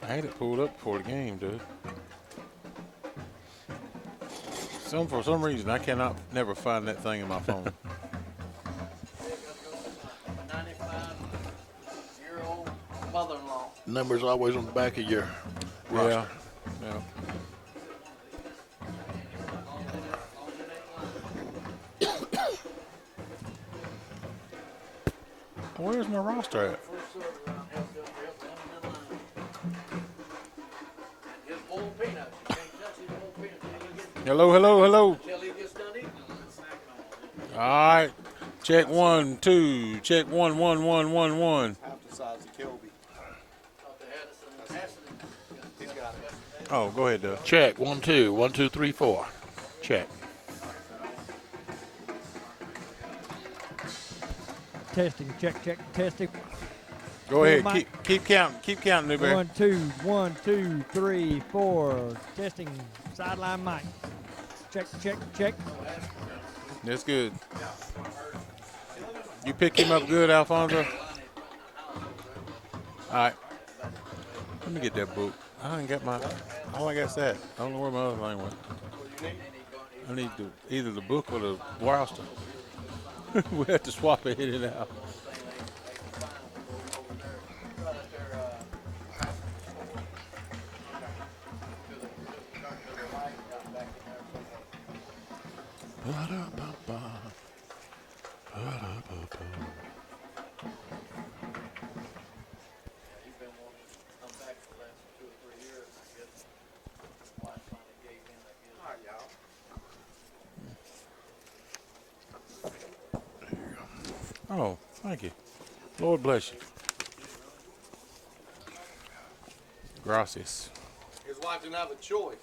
I had it pulled up before the game, dude. For some reason, I cannot never find that thing in my phone. 95-year-old mother-in-law. Number's always on the back of your roster. Yeah. Where's my roster at? Hello. Until he gets done eating. All right. Check 1, 2. Check 1, 1, 1, 1, 1. Half the size of Kilby. He's got it. Oh, go ahead, Doug. Check. 1, 2. 1, 2, 3, 4. Check. Testing, check, testing. Go ahead. Keep counting. Keep counting, Newberry. 1, 2, 1, 2, 3, 4. Testing, sideline mic. Check. That's good. You pick him up good, Alfonso? All right. Let me get that book. I ain't got my. All I got's that. I don't know where my other thing went. I need either the book or the roster. We have to swap it in and out. Oh, thank you. Lord bless you. Gracias. His wife didn't have a choice.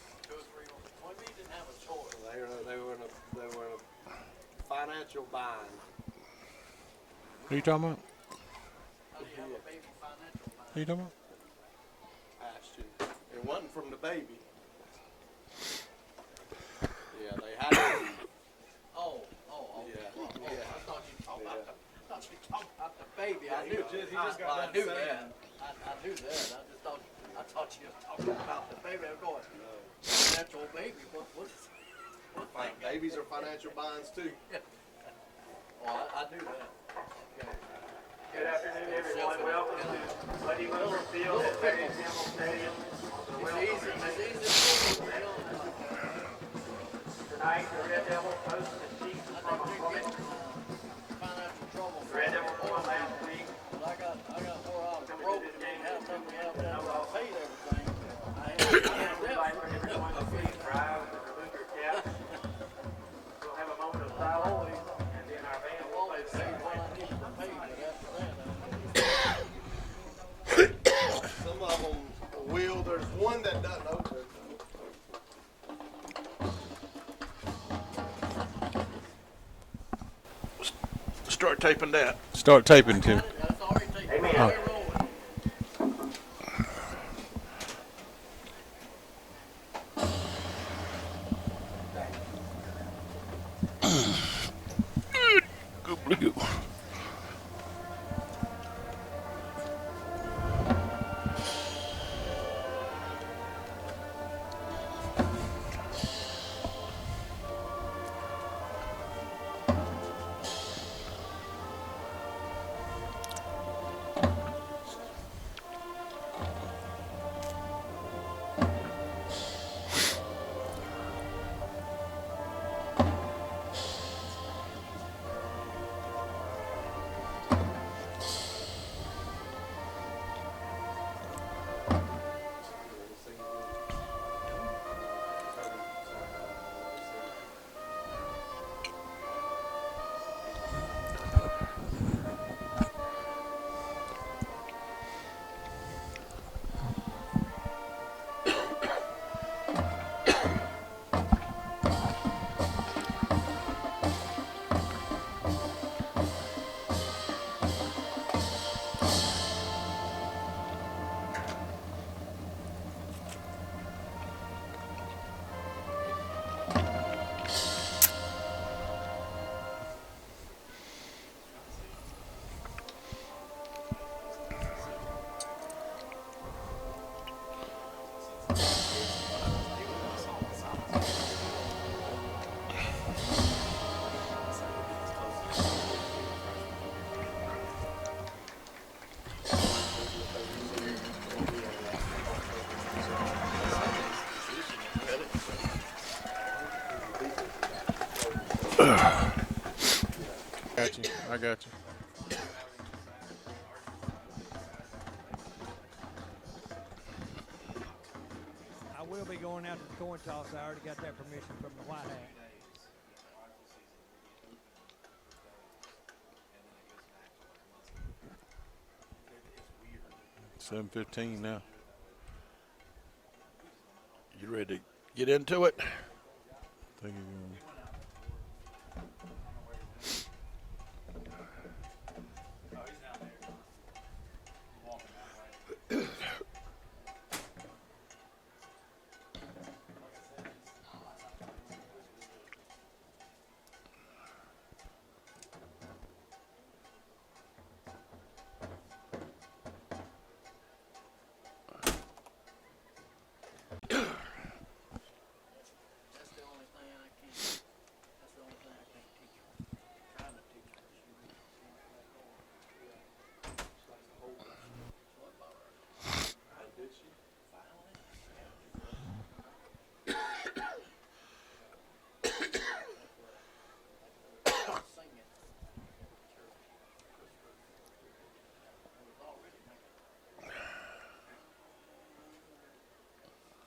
What do you mean didn't have a choice? They were in a financial bind. Who you talking about? How do you have a baby financial bind? Who you talking about? Asked you. It wasn't from the baby. Yeah, they had it. Oh. Yeah. I thought you talked about the baby. I He knew just got I done knew saying that. I knew that. I thought you were talking about the baby. I'm going, financial baby. What is Like, babies are financial binds too. Oh, I knew that. Okay. Good afternoon, everyone. Welcome to Buddy Wilson Field at Barry Campbell Stadium. It's easy. Tonight, the Red Devils host the Chiefs from McCormick. Financial trouble. The Red Devils won last week. I got where I was broke and didn't have something else that I paid everything. I had We'd like for everyone to please rise and remove your caps. We'll have a moment of silence, and then our band will play the paid second what half. I needed to pay, but after that, Some of them will. There's one that doesn't open. Start taping that. Start taping, Tim. that's already taken. Amen. We're rolling. Good blue. Got you. I got you. I will be going out to the coin toss. I already got that permission from the White Hat. 7:15 now. You ready to get into it? Think you're gonna- That's the only thing I can't. That's the only thing I can't teach her. Trying to teach her. She reads. What about her? Did she? Singing. Church. It was already making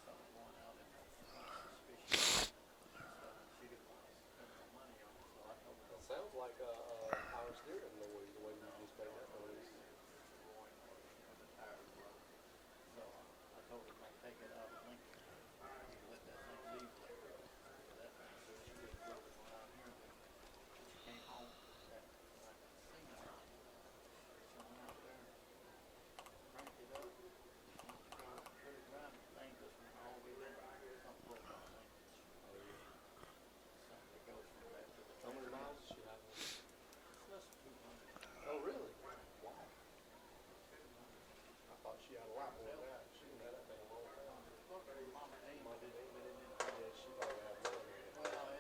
something going out in there. Suspicious. She didn't want to spend no money on it, so I told her. That sounds like power steering noise, the way you just made that noise. So I told her not to take it out of Lincoln. Let that thing leave there. That thing, so she just drove it around here. She came home. That thing around. She went out there, cranked it up. Put it around. The thing just went all the way down. Something broke on it. Something that goes from that to the. How many miles does she have? It's less than 200. Oh, really? Wow. I thought she had a lot more than that. She didn't have that thing a long time. Look at her mama name, but it didn't. Yeah, she probably had more than that. Well,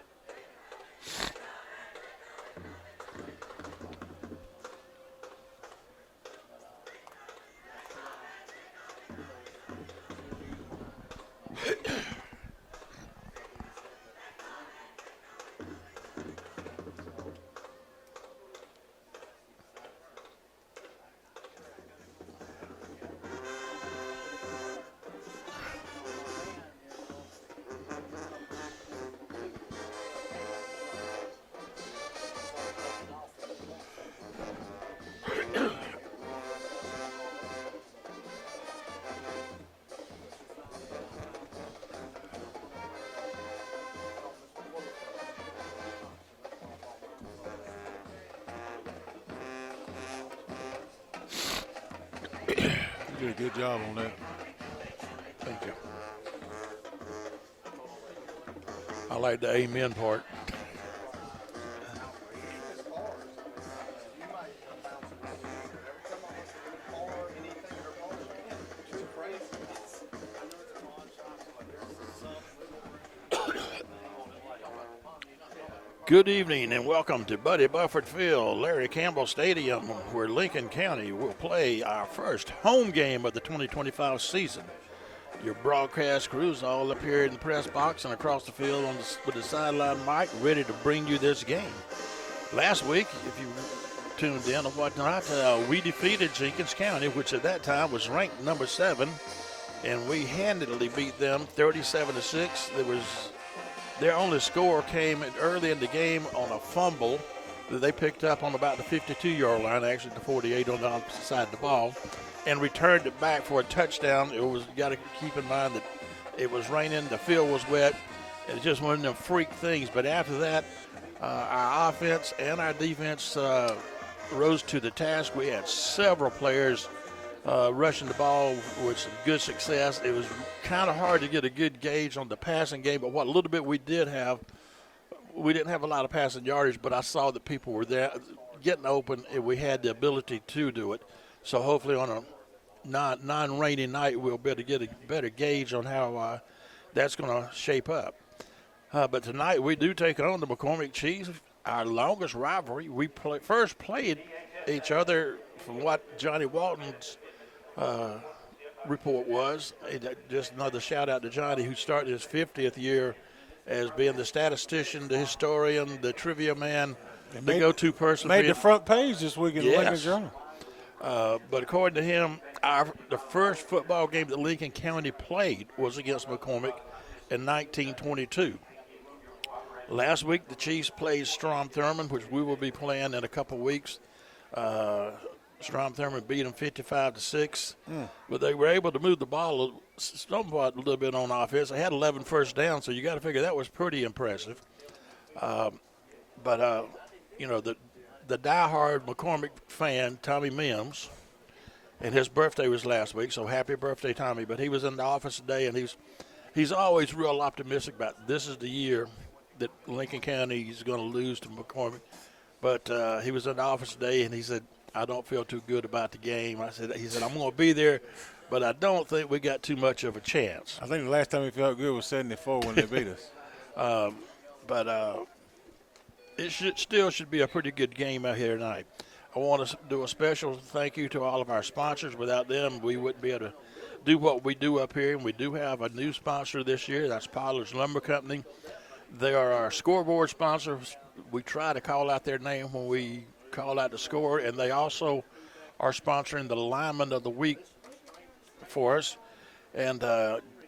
You did a good job on that. Thank you. I like the amen part. Good evening and welcome to Buddy Buffett Field, Larry Campbell Stadium, where Lincoln County will play our first home game of the 2025 season. Your broadcast crews all up here in the press box and across the field with the sideline mic, ready to bring you this game. Last week, if you tuned in or whatnot, we defeated Jenkins County, which at that time was ranked number 7, and we handily beat them 37-6. Their only score came early in the game on a fumble that they picked up on about the 52-yard line, actually the 48 on the opposite side of the ball, and returned it back for a touchdown. You got to keep in mind that it was raining, the field was wet, and it just one of them freak things. But after that, our offense and our defense rose to the task. We had several players rushing the ball with some good success. It was kind of hard to get a good gauge on the passing game, but what little bit we did have, we didn't have a lot of passing yardage, but I saw that people were there getting open, and we had the ability to do it. So hopefully on a non-rainy night, we'll be able to get a better gauge on how that's going to shape up. But tonight we do take on the McCormick Chiefs, our longest rivalry. We first played each other from what Johnny Walton's report was. Just another shout out to Johnny, who started his 50th year as being the statistician, the historian, the trivia man, the made- go-to person. Made for the it. front page this week in the Lincoln Yes. Journal. But according to him, the first football game that Lincoln County played was against McCormick in 1922. Last week, the Chiefs played Strom Thurmond, which we will be playing in a couple weeks. Strom Thurmond beat them 55-6, but they were able to move the ball somewhat a little bit on offense. They had 11 first downs, so you got to figure that was pretty impressive. But the diehard McCormick fan, Tommy Mims, and his birthday was last week, so happy birthday, Tommy. But he was in the office today, and he's always real optimistic about this is the year that Lincoln County is going to lose to McCormick. But he was in the office today, and he said, I don't feel too good about the game. He said, I'm going to be there, but I don't think we got too much of a chance. I think the last time he felt good was 74 when they beat us. But it should be a pretty good game out here tonight. I want to do a special thank you to all of our sponsors. Without them, we wouldn't be able to do what we do up here. And we do have a new sponsor this year. That's Pollard's Lumber Company. They are our scoreboard sponsors. We try to call out their name when we call out the score. And they also are sponsoring the Lineman of the Week for us. And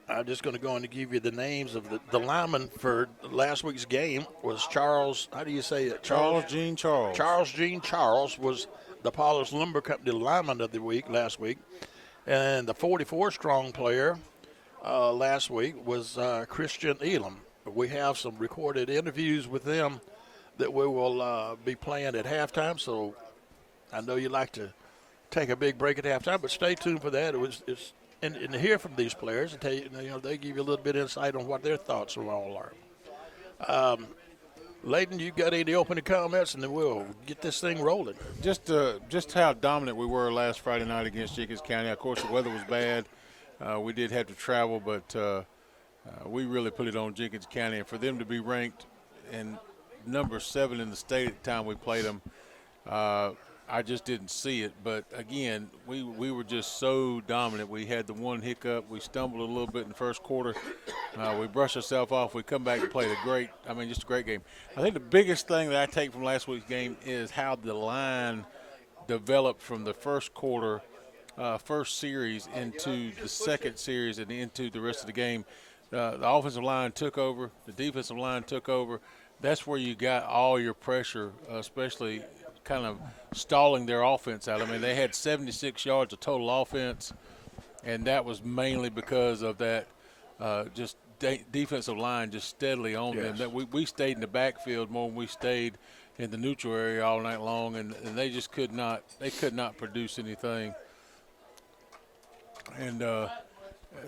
I'm just going to go on to give you the names of the lineman for last week's game was Charles. How do you say it? Charles Gene Charles. Charles Gene Charles was the Pollard's Lumber Company lineman of the week last week. And the 44-strong player last week was Christian Elam. We have some recorded interviews with them that we will be playing at halftime. So I know you like to take a big break at halftime, but stay tuned for that. And to hear from these players and tell you, they give you a little bit of insight on what their thoughts all are. Layton, you got any opening comments, and then we'll get this thing rolling. Just how dominant we were last Friday night against Jenkins County. Of course, the weather was bad. We did have to travel, but we really put it on Jenkins County. And for them to be ranked in number 7 in the state at the time we played them, I just didn't see it. But, again, we were just so dominant. We had the one hiccup. We stumbled a little bit in the first quarter. We brushed ourselves off. We come back and played just a great game. I think the biggest thing that I take from last week's game is how the line developed from the first quarter, first series into the second series and into the rest of the game. The offensive line took over. The defensive line took over. That's where you got all your pressure, especially – kind of stalling their offense out. I mean, they had 76 yards of total offense, and that was mainly because of that defensive line just steadily on them. That we stayed in the backfield more than we stayed in the neutral area all night long, and they just could not produce anything. And the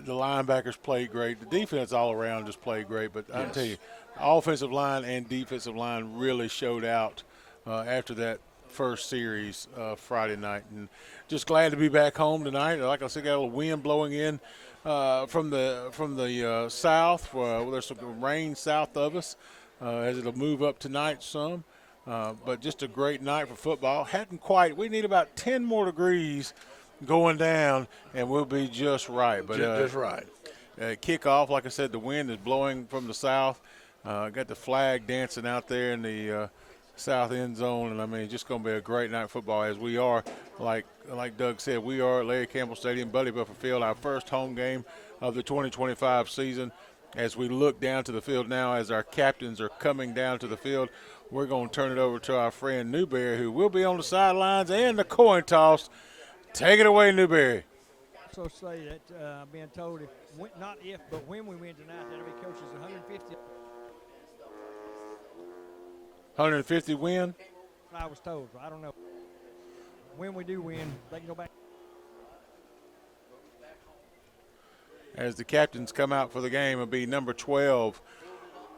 linebackers played great. The defense all around just played great. But I tell you, offensive line and defensive line really showed out after that first series Friday night, and just glad to be back home tonight. Like I said, got a little wind blowing in from the south. There's some rain south of us as it'll move up tonight some, but just a great night for football. We need about 10 more degrees going down, and we'll be just right. But just right. Kickoff, like I said, the wind is blowing from the south. Got the flag dancing out there in the south end zone, and I mean, it's just going to be a great night of football as we are, like Doug said, we are at Larry Campbell Stadium, Buddy Buffer Field, our first home game of the 2025 season. As we look down to the field now, as our captains are coming down to the field, we're going to turn it over to our friend Newberry, who will be on the sidelines and the coin toss. Take it away, Newberry. So say that I'm being told not if, but when we win tonight, that'll be coaches 150. 150 win. I was told. So I don't know. When we do win, they can go back. As the captains come out for the game, it'll be number 12,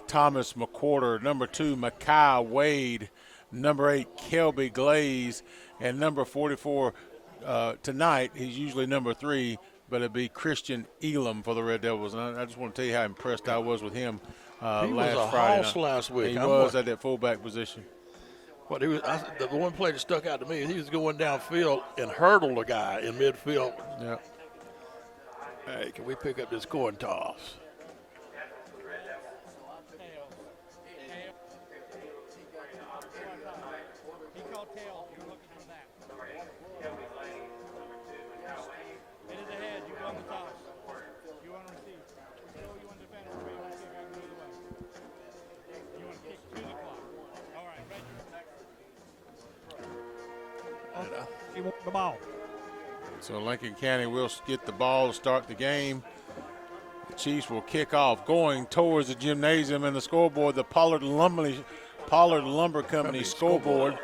Thomas McQuarter, number 2, Makai Wade, number 8, Kelby Glaze, and number 44 tonight, he's usually number 3, but it'll be Christian Elam for the Red Devils. And I just want to tell you how impressed I was with him. He last was a Friday house night. last week. He was at that fullback position. But the one play that stuck out to me, he was going downfield and hurdled a guy in midfield. Yeah. Hey, can we pick up this coin toss? He wants the ball. So Lincoln County will get the ball to start the game. The Chiefs will kick off going towards the gymnasium and the scoreboard, the Pollard Lumber Company scoreboard,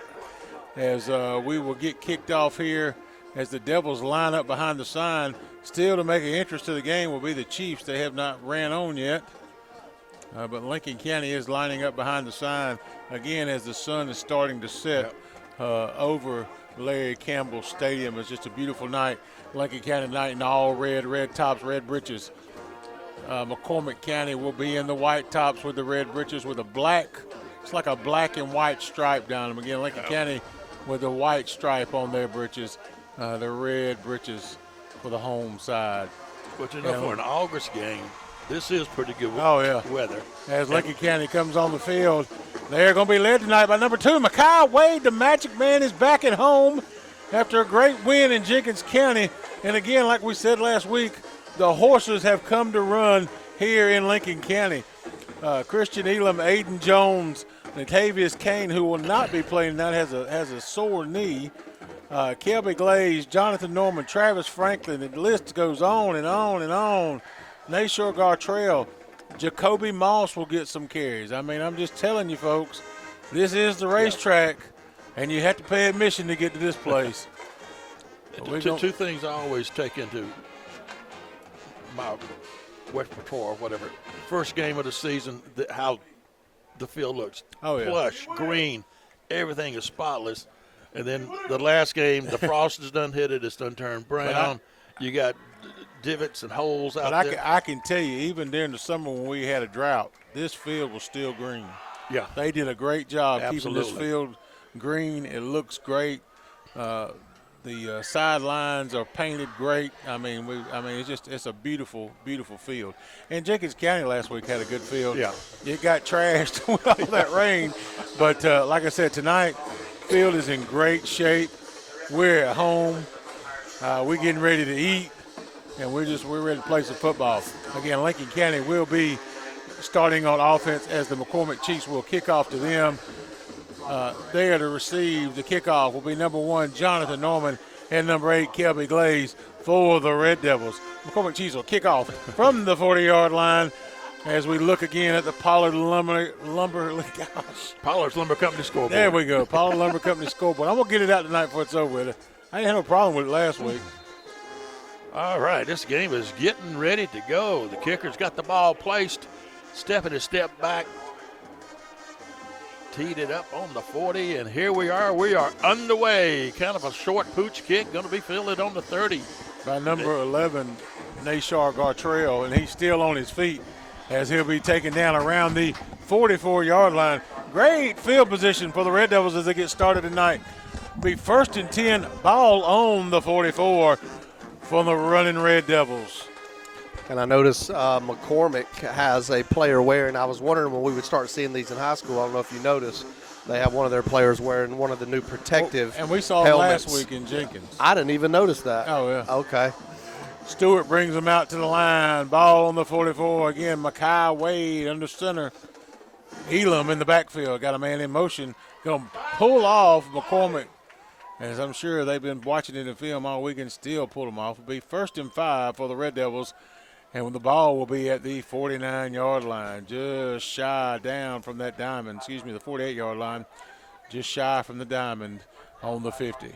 as we will get kicked off here as the Devils line up behind the sign. Still to make an entrance to the game will be the Chiefs. They have not ran on yet. But Lincoln County is lining up behind the sign again as the sun is starting to set over Larry Campbell Stadium. It's just a beautiful night. Lincoln County night in all red tops, red breeches. McCormick County will be in the white tops with the red breeches with a black, it's like a black and white stripe down them. Again, Lincoln County with the white stripe on their breeches, the red breeches for the home side. But you know, for an August game, this is pretty good weather. As Lincoln County comes on the field, they're going to be led tonight by number 2, Mekhi Wade. The Magic Man is back at home after a great win in Jenkins County. And again, like we said last week, the horses have come to run here in Lincoln County. Christian Elam, Aiden Jones, Natavius Kane, who will not be playing tonight, has a sore knee. Kelby Glaze, Jonathan Norman, Travis Franklin. The list goes on and on and on. Nashore Gartrell, Jacoby Moss will get some carries. I mean, I'm just telling you, folks, this is the racetrack, and you have to pay admission to get to this place. Two things I always take into my West Patrol or whatever. First game of the season, how the field looks. Plush, green, everything is spotless. And then the last game, the frost is done hit it, it's done turned brown. You got divots and holes out there. I can tell you, even during the summer when we had a drought, this field was still green. Yeah. They did a great job keeping Absolutely. this field green. It looks great. The sidelines are painted great. It's a beautiful, beautiful field. And Jenkins County last week had a good field. Yeah. It got trashed with all that rain. But like I said, tonight, field is in great shape. We're at home. We're getting ready to eat, and we're ready to play some football. Again, Lincoln County will be starting on offense as the McCormick Chiefs will kick off to them. There to receive the kickoff will be number 1, Jonathan Norman, and number 8, Kelby Glaze for the Red Devils. McCormick Chiefs will kick off from the 40-yard line as we look again at the Pollard Lumber Company scoreboard. There we go, Pollard Lumber Company scoreboard. I'm going to get it out tonight before it's over with. I didn't have no problem with it last week. All right, this game is getting ready to go. The kicker's got the ball placed, stepping a step back, teed it up on the 40, and here we are. We are underway. Kind of a short pooch kick, going to be fielded on the 30. By number 11, Nashar Gartrell, and he's still on his feet as he'll be taken down around the 44-yard line. Great field position for the Red Devils as they get started tonight. Be 1st and 10, ball on the 44 from the running Red Devils. And I noticed McCormick has a player wearing, I was wondering when we would start seeing these in high school, I don't know if you noticed, they have one of their players wearing one of the new protective and we saw helmets. last week in Jenkins. I didn't even notice that. Oh, yeah. Okay. Stewart brings them out to the line. Ball on the 44. Again, Mekhi Wade under center. Elam in the backfield. Got a man in motion. Going to pull off McCormick. As I'm sure they've been watching it in film all week and still pull them off. It'll be 1st and 5 for the Red Devils. And the ball will be at the 49-yard line. Just shy down from that diamond. The 48-yard line. Just shy from the diamond on the 50.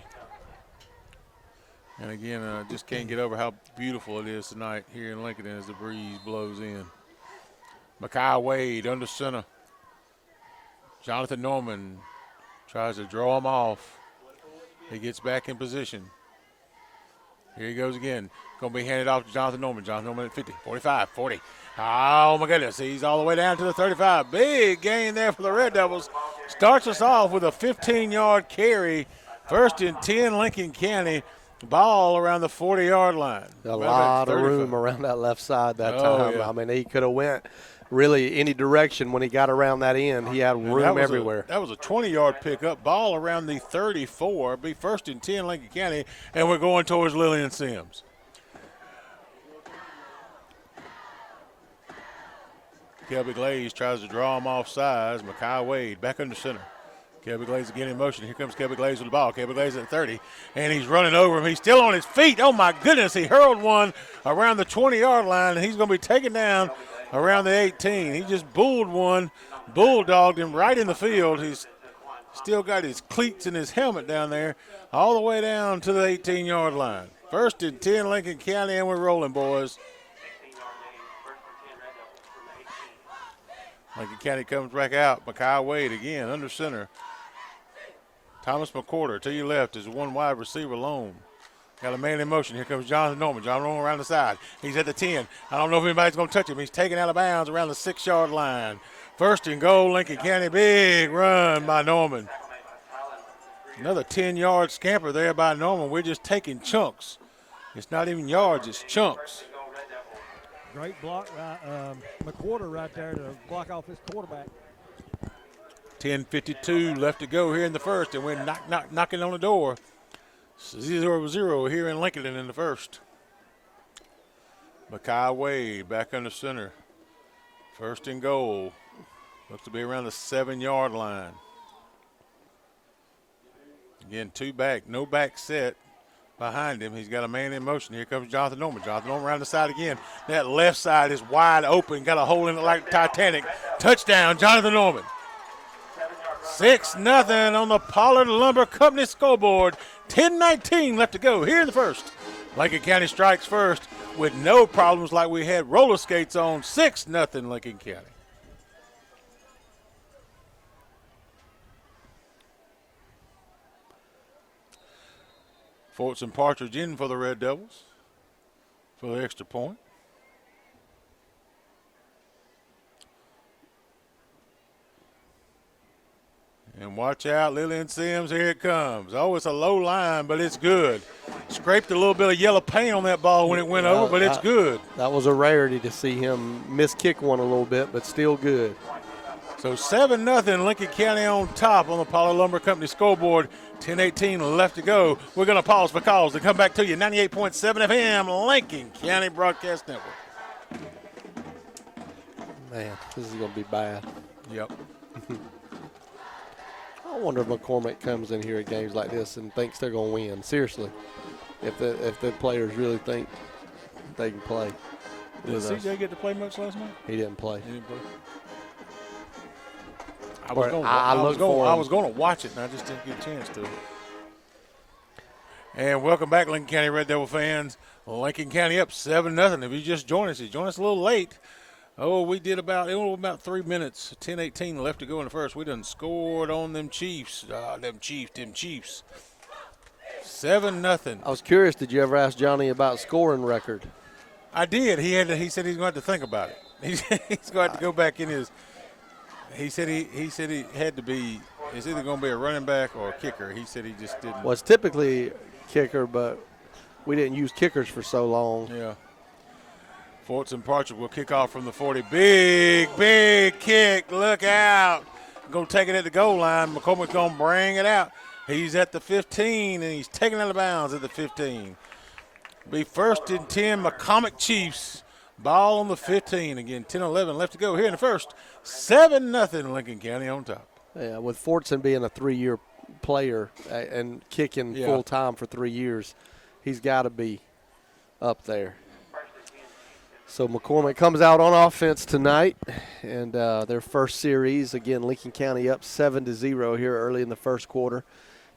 And again, just can't get over how beautiful it is tonight here in Lincoln as the breeze blows in. Mekhi Wade under center. Jonathan Norman tries to draw him off. He gets back in position. Here he goes again. Going to be handed off to Jonathan Norman. Jonathan Norman at 50, 45, 40. Oh, my goodness. He's all the way down to the 35. Big gain there for the Red Devils. Starts us off with a 15-yard carry. 1st and 10, Lincoln County. Ball around the 40-yard line. A lot of room around that left side that time. Yeah. I mean, he could have went really any direction when he got around that end. He had room everywhere. That was a 20-yard pickup. Ball around the 34. Be 1st and 10, Lincoln County, and we're going towards Lillian Sims. Kelby Glaze tries to draw him off sides. Mekhi Wade back under center. Kelby Glaze again in motion. Here comes Kelby Glaze with the ball. Kelby Glaze at 30, and he's running over him. He's still on his feet. Oh, my goodness. He hurled one around the 20-yard line, and he's going to be taken down around the 18. He just bulldogged him right in the field. He's still got his cleats and his helmet down there all the way down to the 18-yard line. 1st and 10, Lincoln County, and we're rolling, boys. Lincoln County comes back out. Makai Wade again under center. Thomas McCorder to your left is one wide receiver alone. Got a man in motion. Here comes Jonathan Norman. Jonathan Norman around the side. He's at the 10. I don't know if anybody's going to touch him. He's taken out of bounds around the 6-yard line. 1st and goal, Lincoln County. Big run by Norman. Another 10-yard scamper there by Norman. We're just taking chunks. It's not even yards, it's chunks. Great block by McWhorter right there to block off his quarterback. 10:52 left to go here in the first, and we're knocking on the door. 0-0 here in Lincoln in the first. Makai Wade back under center. 1st and goal. Looks to be around the 7-yard line. Again, 2 back, no back set behind him. He's got a man in motion. Here comes Jonathan Norman. Jonathan Norman around the side again. That left side is wide open. Got a hole in it like Titanic. Touchdown, Jonathan Norman. 6-0 on the Pollard Lumber Company scoreboard. 10:19 left to go here in the first. Lincoln County strikes first with no problems like we had roller skates on. 6-0 Lincoln County. Forts and Partridge in for the Red Devils for the extra point. And watch out, Lillian Sims, here it comes. Oh, it's a low line, but it's good. Scraped a little bit of yellow paint on that ball when it went over, but it's good. That was a rarity to see him miss-kick one a little bit, but still good. So 7-0 Lincoln County on top on the Pollard Lumber Company scoreboard. 10:18 left to go. We're going to pause for calls and come back to you. 98.7 FM, Lincoln County Broadcast Network. Man, this is going to be bad. Yep. I wonder if McCormick comes in here at games like this and thinks they're going to win. Seriously, if the players really think they can play. Did CJ get to play much last night? He didn't play. He didn't play. I was going to watch it, and I just didn't get a chance to. And welcome back, Lincoln County Red Devil fans. Lincoln County up 7-0. If you just joined us, you joined us a little late. Oh, we did about 3 minutes. 10:18 left to go in the first. We done scored on them Chiefs. Them Chiefs. 7-0. I was curious. Did you ever ask Johnny about scoring record? I did. He said he's going to have to think about it. He's going to have to go back in his. He said he had to be. It's either going to be a running back or a kicker. He said he just didn't. Well, it's typically kicker, but we didn't use kickers for so long. Yeah. Forts and Partridge will kick off from the 40. Big kick. Look out. Going to take it at the goal line. McCormick's going to bring it out. He's at the 15, and he's taken out of bounds at the 15. Be 1st and 10, McCormick Chiefs. Ball on the 15. Again, 10-11 left to go here in the first. 7-0 Lincoln County on top. Yeah, with Fortson being a 3-year player and kicking full time for 3 years, he's got to be up there. So McCormick comes out on offense tonight, and their first series, again, Lincoln County up 7-0 here early in the first quarter.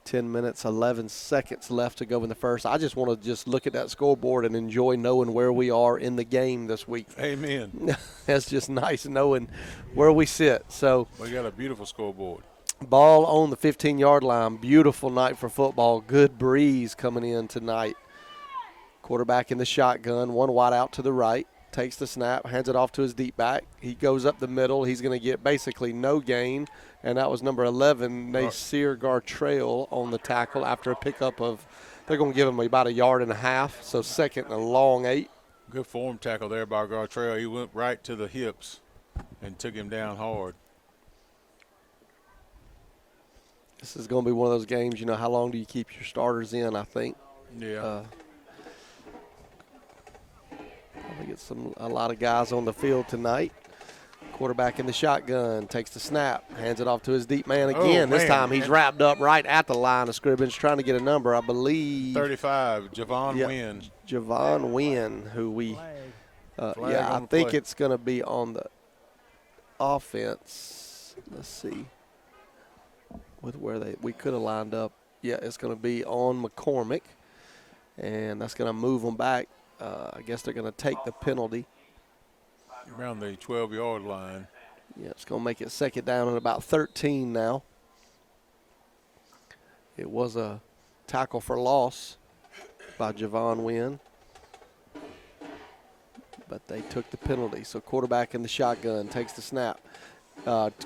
10 minutes, 11 seconds left to go in the first. I just want to just look at that scoreboard and enjoy knowing where we are in the game this week. Amen. That's just nice knowing where we sit. So we got a beautiful scoreboard. Ball on the 15-yard line. Beautiful night for football. Good breeze coming in tonight. Quarterback in the shotgun, one wide out to the right. Takes the snap, hands it off to his deep back. He goes up the middle. He's going to get basically no gain, and that was number 11, Nasir Gartrell, on the tackle after a pickup of, they're going to give him about 1.5 yards, so second and a long 8. Good form tackle there by Gartrell. He went right to the hips and took him down hard. This is going to be one of those games, you know, how long do you keep your starters in, I think. Yeah. Probably get a lot of guys on the field tonight. Quarterback in the shotgun, takes the snap, hands it off to his deep man again. This man. time he's wrapped up right at the line of scrimmage, trying to get a number, I believe. 35, Javon Yep. Wynn. Javon Wynn, who we Flag. Flag yeah, on I the think play. it's going to be on the offense. Let's see. With where we could have lined up. Yeah, it's going to be on McCormick, and that's going to move them back. I guess they're going to take the penalty. Around the 12-yard line. Yeah, it's going to make it second down and about 13 now. It was a tackle for loss by Javon Wynn, but they took the penalty. So quarterback in the shotgun takes the snap.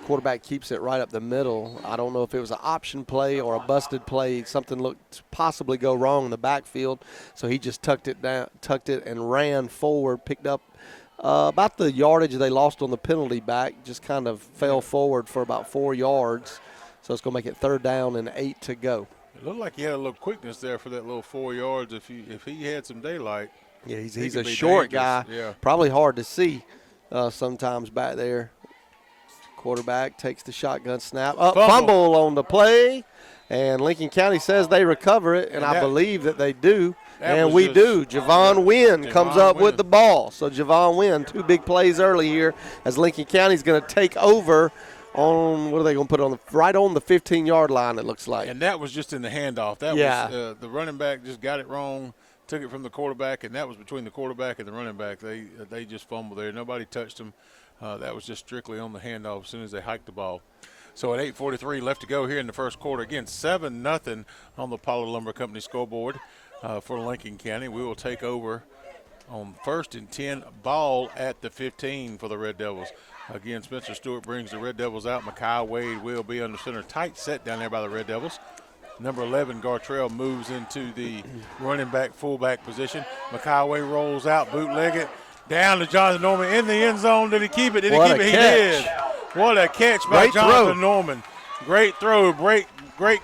Quarterback keeps it right up the middle. I don't know if it was an option play or a busted play. Something looked to possibly go wrong in the backfield, so he just tucked it and ran forward, picked up about the yardage they lost on the penalty back, just kind of fell forward for about 4 yards. So it's going to make it third down and 8 to go. It looked like he had a little quickness there for that little 4 yards. If he had some daylight. Yeah, he's He a could be short dangerous. guy. Yeah. Probably hard to see sometimes back there. Quarterback takes the shotgun snap. Fumble on the play. And Lincoln County says they recover it, and I believe that they do. And we do. Javon Wynn comes up with the ball. So Javon Wynn, 2 big plays early here as Lincoln County's going to take over on, what are they going to put on right on the 15-yard line, it looks like. And that was just in the handoff. That was the running back just got it wrong, took it from the quarterback, and that was between the quarterback and the running back. They just fumbled there. Nobody touched him. That was just strictly on the handoff as soon as they hiked the ball. So at 8:43 left to go here in the first quarter. Again, 7-0 on the Pollard Lumber Company scoreboard for Lincoln County. We will take over on 1st and 10, ball at the 15 for the Red Devils. Again, Spencer Stewart brings the Red Devils out. Mekhi Wade will be under center. Tight set down there by the Red Devils. Number 11, Gartrell, moves into the running back, fullback position. Mekhi Wade rolls out, bootleg it. Down to Jonathan Norman in the end zone. Did he keep it? Did he keep it? He did. What a catch by Jonathan Norman. Great throw, great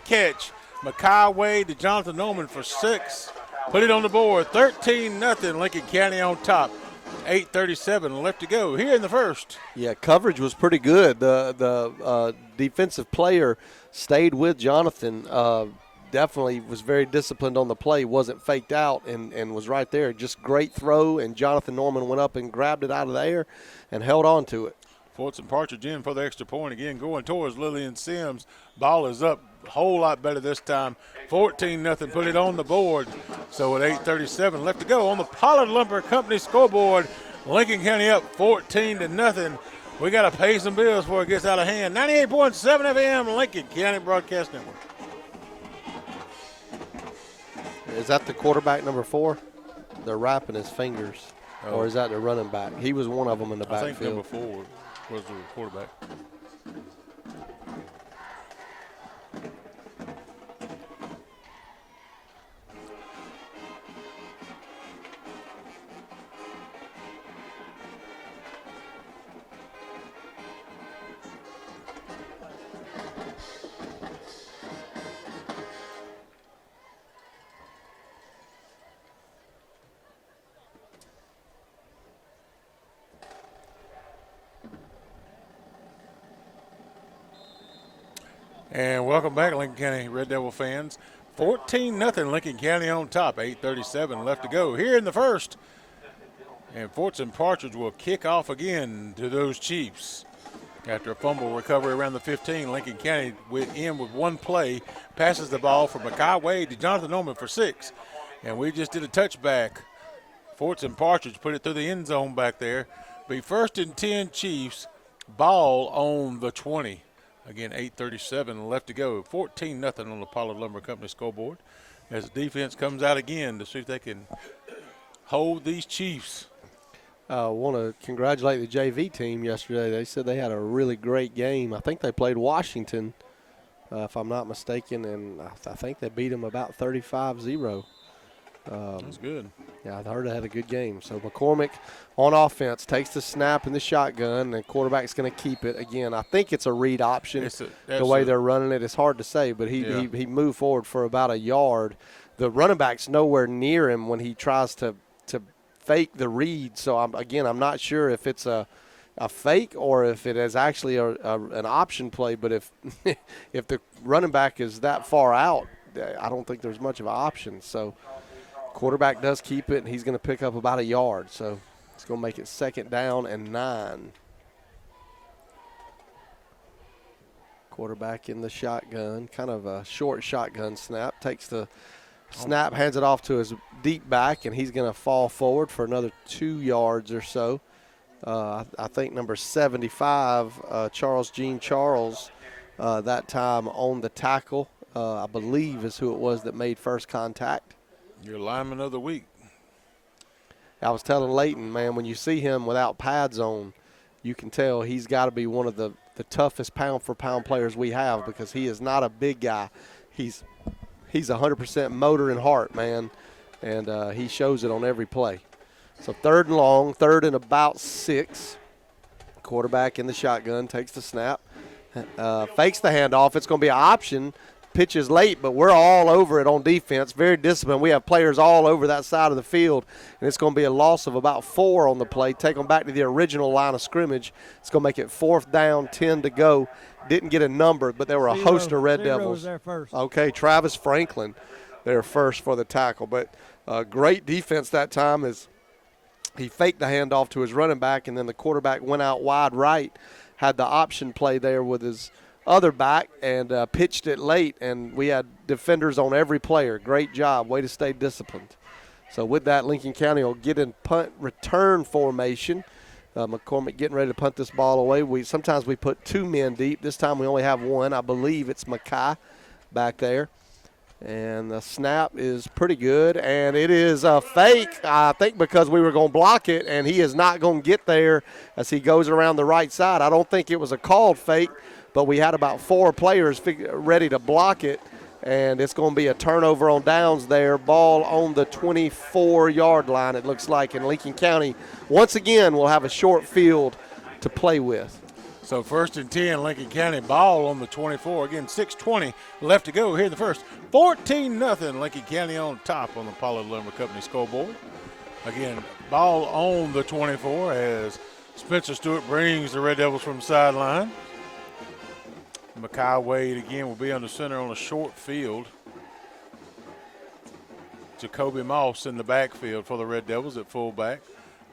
catch. Mekhi Wade to Jonathan Norman for 6. Put it on the board. 13-0, Lincoln County on top. 8:37 left to go here in the first. Yeah, coverage was pretty good. The defensive player stayed with Jonathan. Definitely was very disciplined on the play, wasn't faked out, and was right there. Just great throw, and Jonathan Norman went up and grabbed it out of the air and held on to it. Forts and Partridge in for the extra point. Again, going towards Lillian Sims. Ball is up a whole lot better this time. 14-0, put it on the board. So at 8:37 left to go on the Pollard Lumber Company scoreboard, Lincoln County up 14-0. We got to pay some bills before it gets out of hand. 98.7 FM, Lincoln County Broadcast Network. Is that the quarterback, number 4? They're wrapping his fingers. Or is that the running back? He was one of them in the backfield. I think number 4 was the quarterback. And welcome back, Lincoln County Red Devil fans. 14-0, Lincoln County on top. 8:37 left to go here in the first. And Forts and Partridge will kick off again to those Chiefs. After a fumble recovery around the 15, Lincoln County went in with one play, passes the ball from Mekhi Wade to Jonathan Norman for 6. And we just did a touchback. Forts and Partridge put it through the end zone back there. Be 1st and 10 Chiefs, ball on the 20. Again, 8:37 left to go. 14-0 on the Pollard Lumber Company scoreboard as the defense comes out again to see if they can hold these Chiefs. I want to congratulate the JV team yesterday. They said they had a really great game. I think they played Washington, if I'm not mistaken, and I think they beat them about 35-0. That's good. Yeah, I heard they had a good game. So McCormick on offense takes the snap in the shotgun, and the quarterback's going to keep it. Again, I think it's a read option. The way they're running it, it's hard to say, but he moved forward for about a yard. The running back's nowhere near him when he tries to fake the read. So I'm not sure if it's a a fake or if it is actually an option play. But if if the running back is that far out, I don't think there's much of an option. So quarterback does keep it, and he's going to pick up about a yard. So it's going to make it 2nd down and 9. Quarterback in the shotgun, kind of a short shotgun snap. Takes the snap, hands it off to his deep back, and he's going to fall forward for another 2 yards or so. I think number 75, Charles Jean Charles, that time on the tackle, I believe is who it was that made first contact. Your lineman of the week. I was telling Leighton, man, when you see him without pads on, you can tell he's got to be one of the toughest pound-for-pound players we have because he is not a big guy. He's 100% motor and heart, man, and he shows it on every play. So 3rd and long, 3rd and about 6. Quarterback in the shotgun, takes the snap, fakes the handoff. It's going to be an option. Pitches late, but we're all over it on defense. Very disciplined. We have players all over that side of the field, and it's going to be a loss of about 4 on the play. Take them back to the original line of scrimmage. It's going to make it 4th down, 10 to go. Didn't get a number, but there were a host of Red Devils. There first. Okay, Travis Franklin there first for the tackle. But great defense that time as he faked the handoff to his running back, and then the quarterback went out wide right, had the option play there with his other back and pitched it late, and we had defenders on every player. Great job. Way to stay disciplined. So with that, Lincoln County will get in punt return formation. McCormick getting ready to punt this ball away. Sometimes we put 2 men deep. This time we only have 1. I believe it's Mackay back there. And the snap is pretty good, and it is a fake, I think, because we were going to block it, and he is not going to get there as he goes around the right side. I don't think it was a called fake, but we had about 4 players ready to block it, and it's going to be a turnover on downs there. Ball on the 24-yard line, it looks like, in Lincoln County. Once again, we'll have a short field to play with. So 1st and 10, Lincoln County, ball on the 24. Again, 6:20 left to go here in the first. 14-0, Lincoln County on top on the Pollard Lumber Company scoreboard. Again, ball on the 24 as Spencer Stewart brings the Red Devils from the sideline. Mackay Wade again will be under center on a short field. Jacoby Moss in the backfield for the Red Devils at fullback.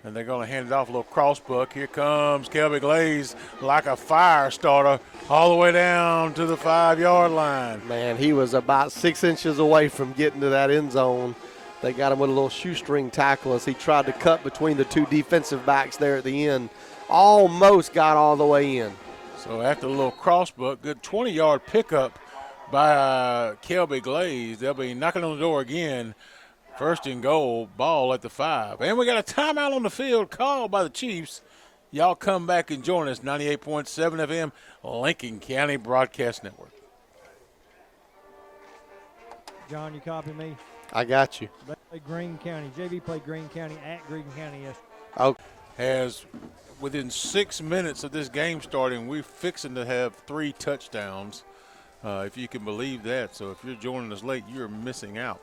And they're going to hand it off, a little cross buck. Here comes Kelby Glaze like a fire starter all the way down to the 5-yard line. Man, he was about 6 inches away from getting to that end zone. They got him with a little shoestring tackle as he tried to cut between the 2 defensive backs there at the end. Almost got all the way in. So after a little cross buck, good 20-yard pickup by Kelby Glaze. They'll be knocking on the door again. 1st and goal, ball at the 5. And we got a timeout on the field called by the Chiefs. Y'all come back and join us, 98.7 FM, Lincoln County Broadcast Network. John, you copy me? I got you. They played Greene County. JV played Greene County at Greene County yesterday. Oh, Has within 6 minutes of this game starting, we're fixing to have 3 touchdowns, if you can believe that. So if you're joining us late, you're missing out.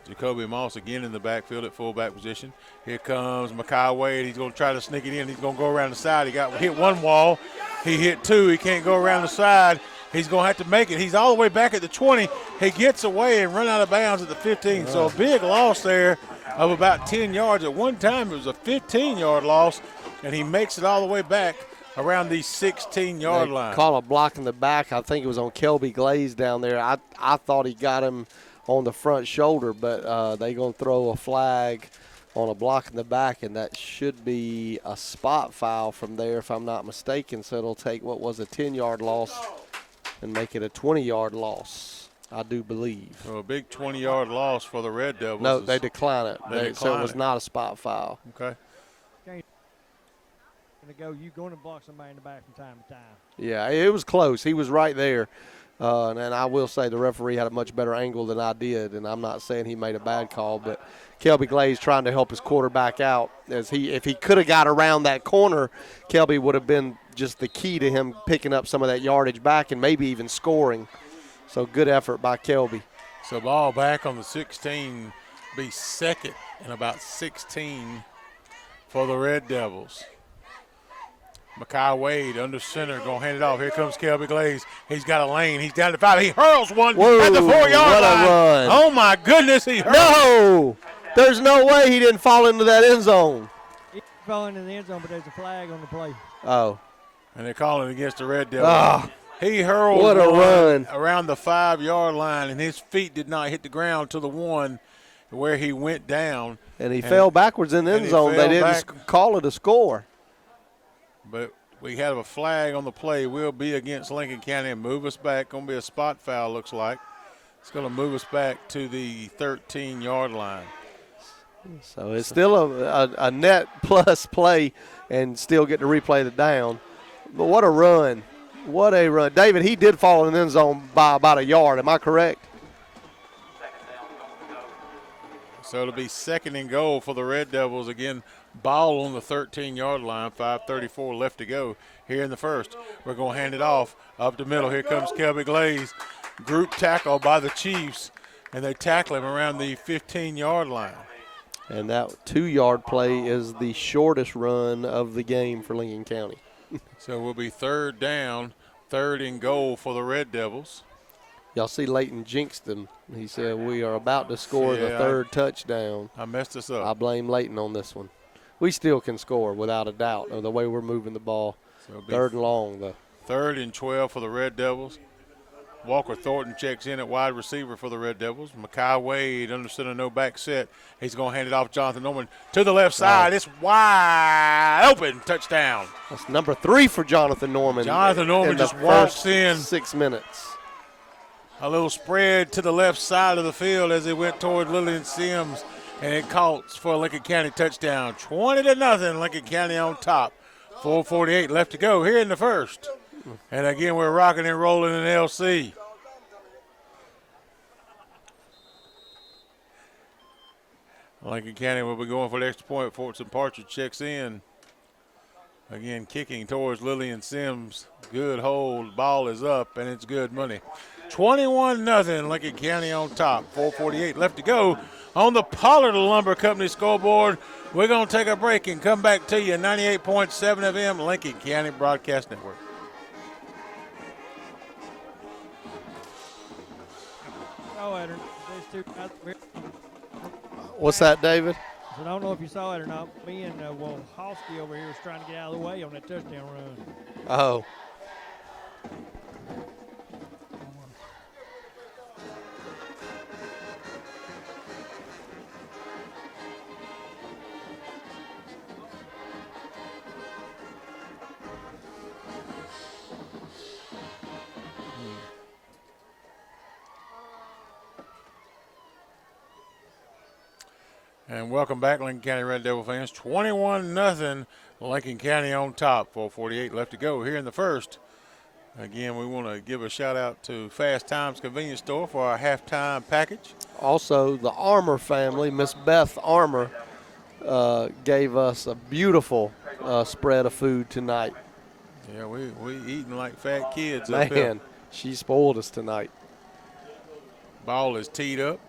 Jacoby Moss again in the backfield at fullback position. Here comes Mackay Wade. He's going to try to sneak it in. He's going to go around the side. He got hit 1 wall. He hit 2. He can't go around the side. He's going to have to make it. He's all the way back at the 20. He gets away and run out of bounds at the 15. So a big loss there of about 10 yards. At one time it was a 15-yard loss, and he makes it all the way back around the 16-yard line. Call a block in the back. I think it was on Kelby Glaze down there. I thought he got him on the front shoulder, but they going to throw a flag on a block in the back, and that should be a spot foul from there if I'm not mistaken. So it'll take what was a 10-yard loss and make it a 20-yard loss, I do believe. So a big 20-yard loss for the Red Devils. No, they decline it. They So it decline was it. not a spot foul. Okay. You going to block somebody in the back from time to time. Yeah, it was close. He was right there. And I will say the referee had a much better angle than I did, and I'm not saying he made a bad call, but Kelby Glaze trying to help his quarterback out. If he could have got around that corner, Kelby would have been just the key to him picking up some of that yardage back and maybe even scoring. So good effort by Kelby. So ball back on the 16, be 2nd and about 16 for the Red Devils. Makai Wade under center, going to hand it off. Here comes Kelby Glaze. He's got a lane. He's down to 5. He hurls one at the 4-yard what line. A run. Oh, my goodness. He hurls. No! There's no way he didn't fall into that end zone. He fell into the end zone, but there's a flag on the play. Oh. And they're calling against the Red Devils. Ah. He hurled What a run. around the 5-yard line, and his feet did not hit the ground to the 1 where he went down. And he fell backwards in the end zone. They didn't call it a score. But we have a flag on the play. Will be against Lincoln County and move us back. Going to be a spot foul, looks like. It's going to move us back to the 13-yard line. So it's still a net plus play and still get to replay the down. But what a run. What a run. David, he did fall in the end zone by about a yard. Am I correct? So it'll be 2nd and goal for the Red Devils. Again, ball on the 13-yard line, 5:34 left to go here in the first. We're going to hand it off up the middle. Here comes Kelby Glaze. Group tackle by the Chiefs, and they tackle him around the 15-yard line. And that 2-yard play is the shortest run of the game for Lincoln County. So we'll be 3rd down, 3rd and goal for the Red Devils. Y'all see Leighton jinxed him. He said, we are about to score the 3rd touchdown. I messed this up. I blame Leighton on this one. We still can score without a doubt of the way we're moving the ball. So 3rd and long, though. 3rd and 12 for the Red Devils. Walker Thornton checks in at wide receiver for the Red Devils. Makai Wade under center, no back set. He's going to hand it off Jonathan Norman to the left side. It's wide open. Touchdown. That's number 3 for Jonathan Norman. Jonathan Norman just walks in. 6 minutes. A little spread to the left side of the field as he went toward Lillian Sims, and it calls for a Lincoln County touchdown. 20-0, Lincoln County on top. 4:48 left to go here in the first. And again, we're rocking and rolling in LC. Lincoln County will be going for the extra point. Fortson Partridge checks in. Again, kicking towards Lillian Sims. Good hold. Ball is up, and it's good money. 21-0, Lincoln County on top. 4:48 left to go on the Pollard Lumber Company scoreboard. We're going to take a break and come back to you. 98.7 FM, Lincoln County Broadcast Network. What's that, David? I don't know if you saw it or not. Me and Wolfowski over here was trying to get out of the way on that touchdown run. Oh. And welcome back, Lincoln County Red Devil fans. 21-0, Lincoln County on top. 4:48 left to go here in the first. Again, we want to give a shout-out to Fast Times Convenience Store for our halftime package. Also, the Armour family, Miss Beth Armour, gave us a beautiful spread of food tonight. Yeah, we eating like fat kids up here. Man, she spoiled us tonight. Ball is teed up.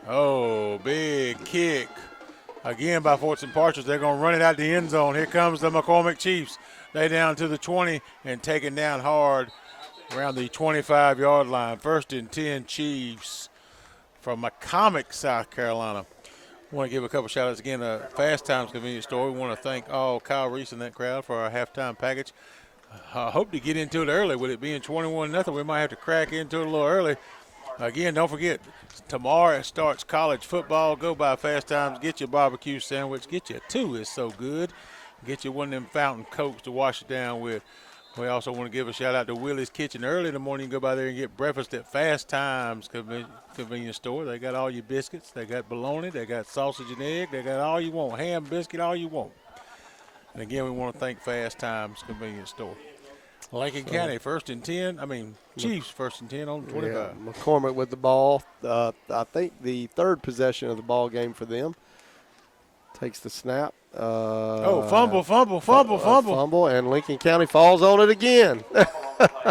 Oh, big kick. Again by Fortson Partridge. They're going to run it out the end zone. Here comes the McCormick Chiefs. They down to the 20 and taken down hard around the 25-yard line. 1st and 10 Chiefs from McCormick, South Carolina. I want to give a couple shout-outs again to Fast Times Convenience Store. We want to thank all Kyle Reese and that crowd for our halftime package. I hope to get into it early. With it being 21-0, we might have to crack into it a little early. Again, don't forget, tomorrow starts college football. Go by Fast Times. Get your barbecue sandwich. Get you two. It's so good. Get you one of them fountain Cokes to wash it down with. We also want to give a shout-out to Willie's Kitchen. Early in the morning, you can go by there and get breakfast at Fast Times Convenience Store. They got all your biscuits. They got bologna. They got sausage and egg. They got all you want, ham, biscuit, all you want. And, again, we want to thank Fast Times Convenience Store. Lincoln County, 1st and 10. Chiefs, 1st and 10 on 25. Yeah, McCormick with the ball. I think the 3rd possession of the ball game for them. Takes the snap. Fumble. Fumble, and Lincoln County falls on it again.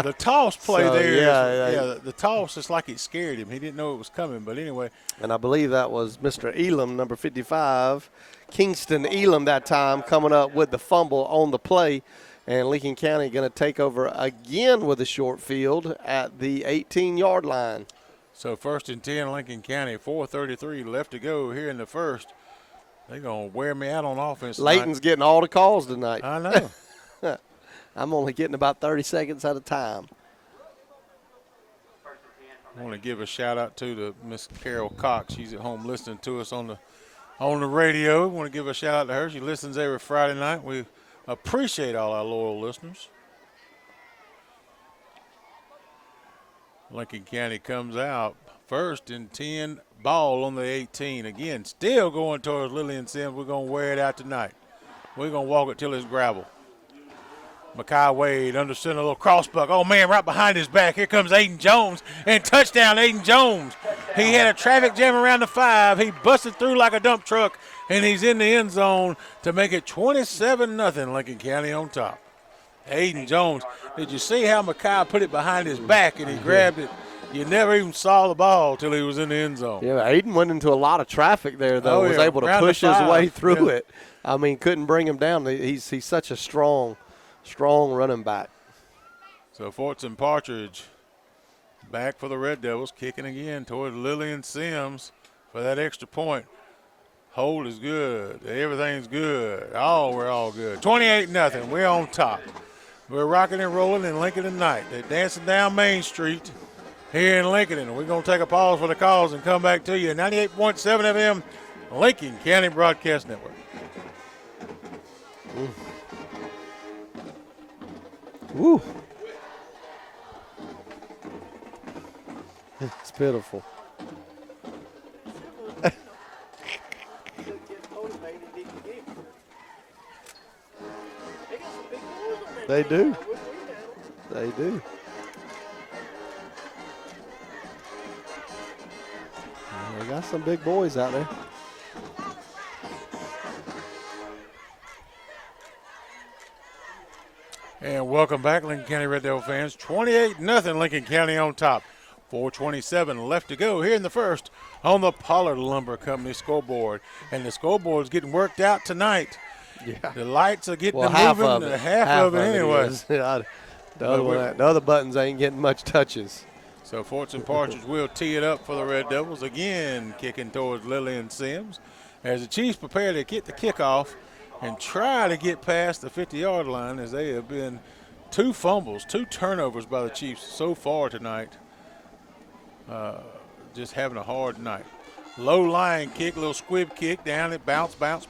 The toss play So, there, yeah, the toss is like it scared him. He didn't know it was coming, but anyway. And I believe that was Mr. Elam, number 55, Kingston Elam that time, coming up with the fumble on the play. And Lincoln County going to take over again with a short field at the 18-yard line. So 1st and 10, Lincoln County, 4:33 left to go here in the first. They're going to wear me out on offense tonight. Layton's getting all the calls tonight. I know. I'm only getting about 30 seconds at a time. I want to give a shout-out to Miss Carol Cox. She's at home listening to us on the radio. I want to give a shout-out to her. She listens every Friday night. We appreciate all our loyal listeners. Lincoln County comes out 1st and 10, ball on the 18. Again, still going towards Lillian Sims. We're going to wear it out tonight. We're going to walk it till it's gravel. Makai Wade under center, a little crossbuck. Oh, man, right behind his back. Here comes Aiden Jones, and touchdown, Aiden Jones. He had a traffic jam around the 5. He busted through like a dump truck, and he's in the end zone to make it 27-0, Lincoln County on top. Aiden Jones, did you see how Makai put it behind his back and he grabbed it? You never even saw the ball till he was in the end zone. Yeah, Aiden went into a lot of traffic there, though. Oh, Was yeah, able to around the push his 5. way through Yeah. it. I mean, couldn't bring him down. He's such a strong running back. So Fortson Partridge back for the Red Devils, kicking again toward Lillian Sims for that extra point. Hold is good. Everything's good. We're all good. 28-0. We're on top. We're rocking and rolling in Lincoln tonight. They're dancing down Main Street here in Lincoln. And we're going to take a pause for the calls and come back to you. 98.7 FM, Lincoln County Broadcast Network. Woo. It's pitiful. They do. They do. They got some big boys out there. And welcome back, Lincoln County Red Devil fans. 28-0 Lincoln County on top. 4:27 left to go here in the first on the Pollard Lumber Company scoreboard. And the scoreboard is getting worked out tonight. Yeah. The lights are getting Half moving. of it. Half of it anyway. is. the other buttons ain't getting much touches. So Fortson Partridge will tee it up for the Red Devils. Again, kicking towards Lillian Sims. As the Chiefs prepare to get the kickoff and try to get past the 50-yard line, as they have been 2 fumbles, 2 turnovers by the Chiefs so far tonight. Just having a hard night. Low line kick, little squib kick, down it, bounce. And at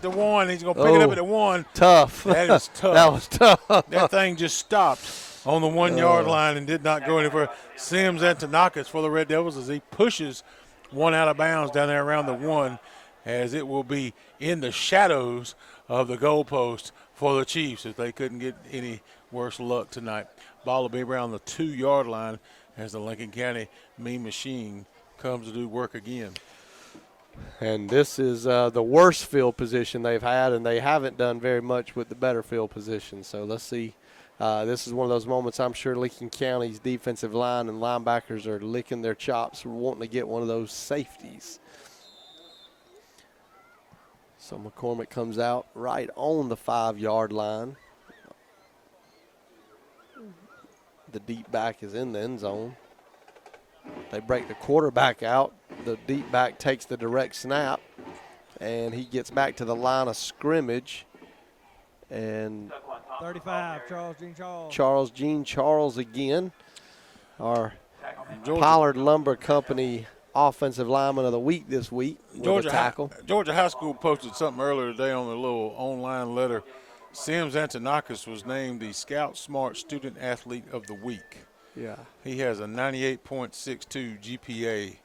the 1, he's going to pick it up at the 1. Tough. That is tough. That was tough. That thing just stopped on the 1-yard line and did not go any further. Sims and Tanaka's for the Red Devils as he pushes one out of bounds down there around the 1, as it will be in the shadows of the goalpost for the Chiefs if they couldn't get any worse luck tonight. Ball will be around the 2-yard line as the Lincoln County Mean Machine comes to do work again. And this is the worst field position they've had, and they haven't done very much with the better field position. So let's see. This is one of those moments I'm sure Lincoln County's defensive line and linebackers are licking their chops, wanting to get one of those safeties. So McCormick comes out right on the 5-yard line. The deep back is in the end zone. They break the quarterback out. The deep back takes the direct snap, and he gets back to the line of scrimmage. And 35, Charles Jean Charles again, our Pollard Lumber Company Offensive Lineman of the Week this week with a tackle. Georgia High School posted something earlier today on the little online letter. Sims Antonakis was named the Scout Smart Student Athlete of the Week. Yeah. He has a 98.62 GPA.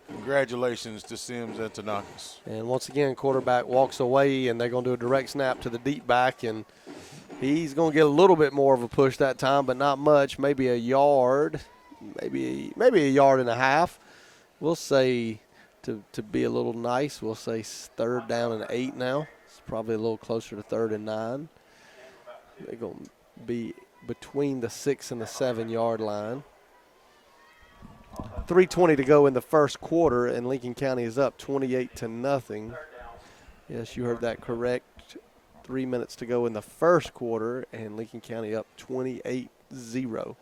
Congratulations to Sims Antonakis. And once again, quarterback walks away, and they're going to do a direct snap to the deep back, and he's going to get a little bit more of a push that time, but not much. Maybe a yard, maybe a yard and a half. We'll say, to be a little nice, we'll say 3rd down and 8 now. It's probably a little closer to 3rd and 9. They're going to be between the 6 and the 7 yard line. 3:20 to go in the first quarter, and Lincoln County is up 28-0. Yes, you heard that correct. 3 minutes to go in the first quarter, and Lincoln County up 28-0.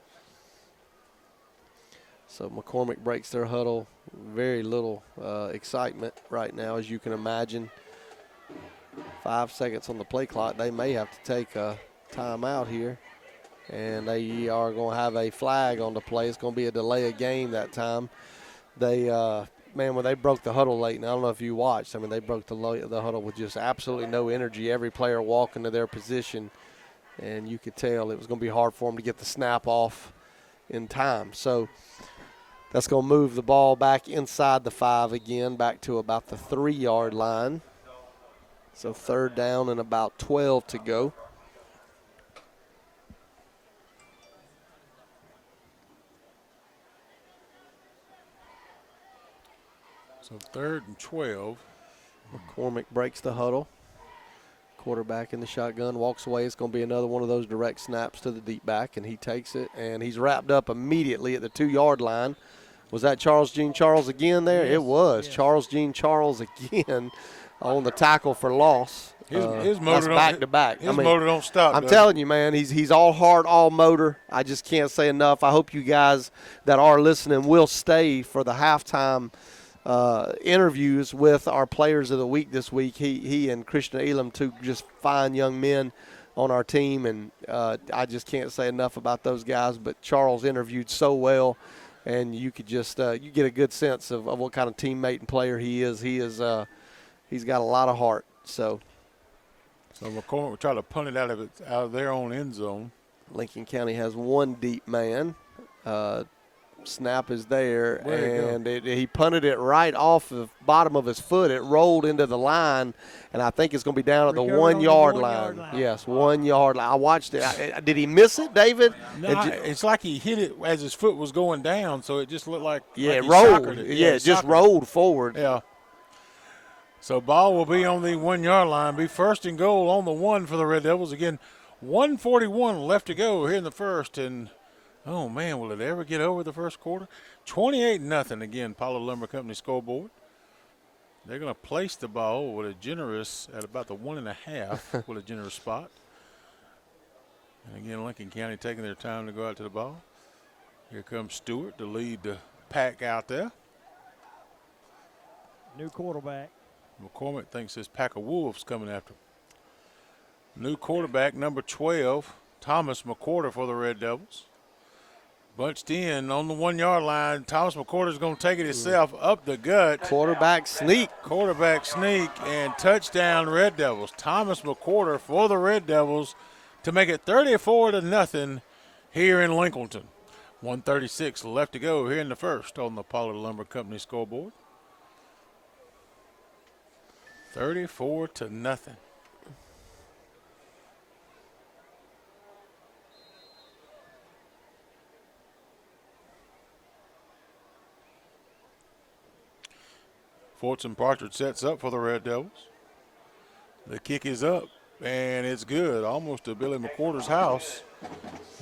So McCormick breaks their huddle. Very little excitement right now, as you can imagine. 5 seconds on the play clock. They may have to take a timeout here. And they are going to have a flag on the play. It's going to be a delay of game that time. They, when they broke the huddle late, and I don't know if you watched, I mean, they broke the huddle with just absolutely no energy. Every player walking to their position, and you could tell it was going to be hard for them to get the snap off in time. So that's going to move the ball back inside the 5 again, back to about the 3 yard line. So 3rd down and about 12 to go. So 3rd and 12. McCormick breaks the huddle. Quarterback in the shotgun, walks away. It's going to be another one of those direct snaps to the deep back, and he takes it, and he's wrapped up immediately at the 2 yard line. Was that Charles Jean Charles again there? Yes, It was. yes. Charles Jean Charles again on the tackle for loss. His that's motor back to back. His motor don't stop. I'm telling you, man, he's all heart, all motor. I just can't say enough. I hope you guys that are listening will stay for the halftime interviews with our players of the week this week. He and Christian Elam, two just fine young men on our team, and I just can't say enough about those guys. But Charles interviewed so well, and you could just you get a good sense of what kind of teammate and player he is. He's got a lot of heart. So McCormick will try to punt it out of their own end zone. Lincoln County has one deep man. Snap is there, and he punted it right off the bottom of his foot. It rolled into the line, and I think it's going to be down at the 1 yard line. Yes, 1 yard line. I watched it. Did he miss it, David? No, it's like he hit it as his foot was going down, so it just looked like it he rolled. soccered it. It just rolled forward. Yeah. So ball will be on the 1 yard line. Be 1st and goal on the 1 for the Red Devils. Again, 1:41 left to go here in the first, and oh, man, will it ever get over the first quarter? 28-0 again, Pollard Lumber Company scoreboard. They're going to place the ball with a generous at about the 1.5 with a generous spot. And again, Lincoln County taking their time to go out to the ball. Here comes Stewart to lead the pack out there. New quarterback. McCormick thinks this pack of wolves coming after him. New quarterback, number 12, Thomas McCorder for the Red Devils. Bunched in on the 1 yard line. Thomas McCorder's going to take it himself up the gut. Quarterback sneak, and touchdown Red Devils. Thomas McCorder for the Red Devils to make it 34-0 here in Lincolnton. 1:36 left to go here in the first on the Pollard Lumber Company scoreboard. 34-0. Fortson Partridge sets up for the Red Devils. The kick is up, and it's good, almost to Billy McCorder's house,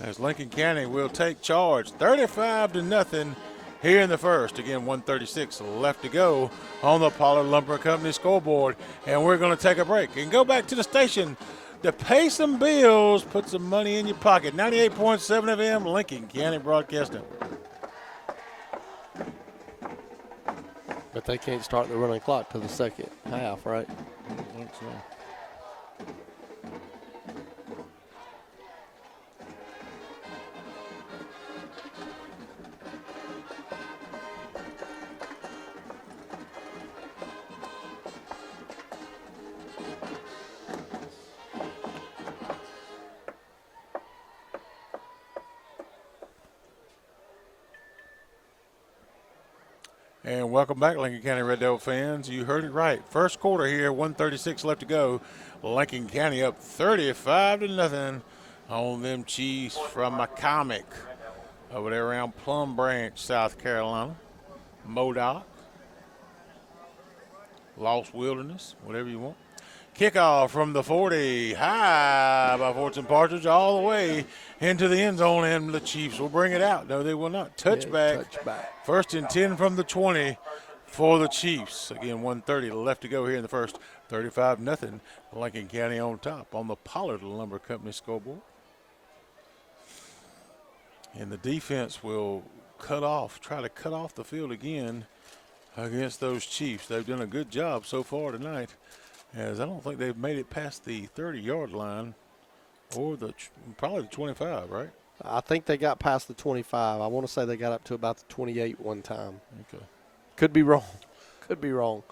as Lincoln County will take charge. 35-0 here in the first. Again, 1:36 left to go on the Pollard Lumber Company scoreboard, and we're going to take a break and go back to the station to pay some bills, put some money in your pocket. 98.7 FM, Lincoln County Broadcasting. but they can't start the running clock till the second half, right? I don't think so. And welcome back, Lincoln County Red Devil fans. You heard it right. First quarter here, 1:36 left to go. Lincoln County up 35-0 on them Chiefs from McCormick over there around Plum Branch, South Carolina. Modoc, Lost Wilderness, whatever you want. Kickoff from the 40, high by Fortune Partridge, all the way into the end zone, and the Chiefs will bring it out. No, they will not. Touchback. First and 10 from the 20 for the Chiefs. Again, 1:30 left to go here in the first. 35-0. Lincoln County on top on the Pollard Lumber Company scoreboard. And the defense will try to cut off the field again against those Chiefs. They've done a good job so far tonight, as I don't think they've made it past the 30-yard line or probably the 25, right? I think they got past the 25. I want to say they got up to about the 28 one time. Okay. Could be wrong. Could be wrong.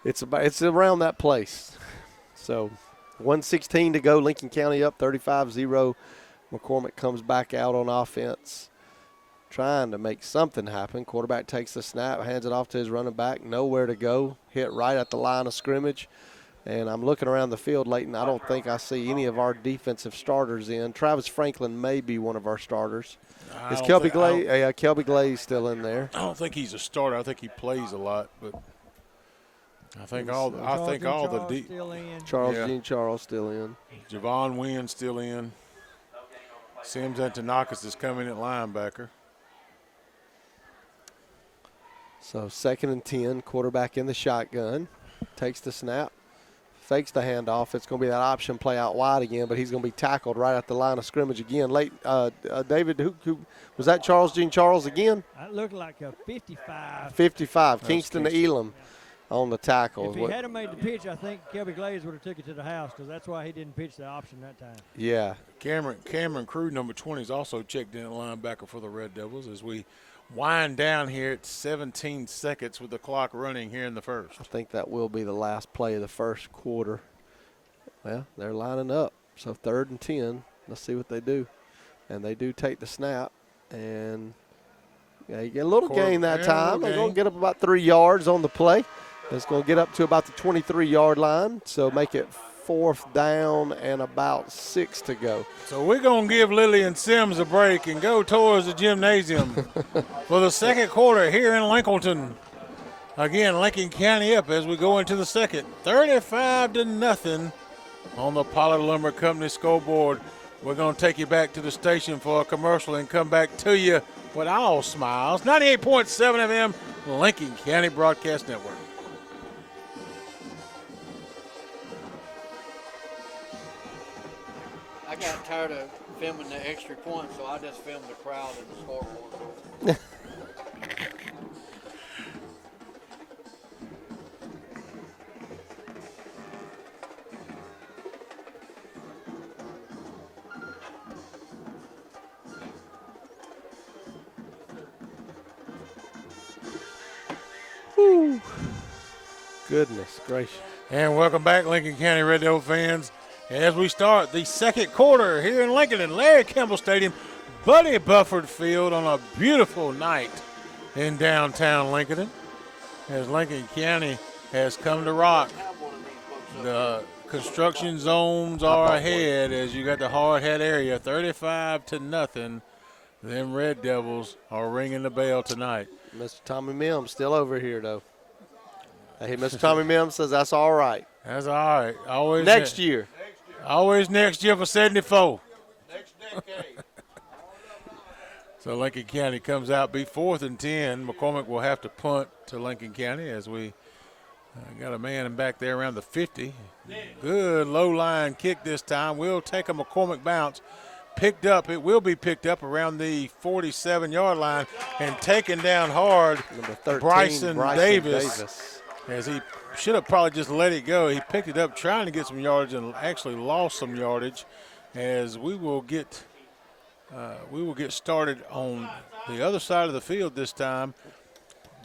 It's around that place. So 1:16 to go. Lincoln County up 35-0. McCormick comes back out on offense, trying to make something happen. Quarterback takes the snap, hands it off to his running back. Nowhere to go. Hit right at the line of scrimmage. And I'm looking around the field, Leighton. I don't think I see any of our defensive starters in. Travis Franklin may be one of our starters. Is Kelby Glaze? Yeah, Kelby Glaze still in there. I don't think he's a starter. I think he plays a lot, but I think all the Charles Jean Charles still in. Javon Wynn still in. Sims and Tanakis is coming at linebacker. So 2nd and 10, quarterback in the shotgun, takes the snap, fakes the handoff. It's going to be that option play out wide again, but he's going to be tackled right at the line of scrimmage again. David, who was that? Charles Jean Charles again? That looked like a 55. 55, Kingston to Elam on the tackle. If he hadn't made the pitch, I think Kelby Glaze would have took it to the house, because that's why he didn't pitch the option that time. Yeah. Cameron Crew, number 20, is also checked in at linebacker for the Red Devils as we wind down here at 17 seconds with the clock running here in the first. I think that will be the last play of the first quarter. Well, they're lining up. So 3rd and 10. Let's see what they do. And they do take the snap. And you get a little gain that time. They're going to get up about 3 yards on the play. It's going to get up to about the 23-yard line. So make it 4th down and about 6 to go. So we're going to give Lillian Sims a break and go towards the gymnasium for the second quarter here in Lincolnton. Again, Lincoln County up as we go into the second. 35-0 on the Pollard Lumber Company scoreboard. We're going to take you back to the station for a commercial and come back to you with all smiles. 98.7 FM, Lincoln County Broadcast Network. I got tired of filming the extra point, so I just filmed the crowd and the scoreboard. Woo. Goodness gracious. And welcome back, Lincoln County Red Devil fans, as we start the second quarter here in Lincoln at Larry Campbell Stadium, Buddy Bufford Field, on a beautiful night in downtown Lincoln, as Lincoln County has come to rock. The construction zones are ahead as you got the hard hat area, 35-0. Them Red Devils are ringing the bell tonight. Mr. Tommy Mims still over here, though. Hey, Mr. Tommy Mims says that's all right. That's all right. Always next year. Always next year for 74. Next decade. So Lincoln County comes out, be 4th and 10. McCormick will have to punt to Lincoln County as we got a man back there around the 50. Good low line kick this time. We'll take a McCormick bounce. Picked up. It will be picked up around the 47-yard line and taken down hard. Number 13, Bryson Davis. As he should have probably just let it go. He picked it up trying to get some yardage and actually lost some yardage, as we will get started on the other side of the field this time.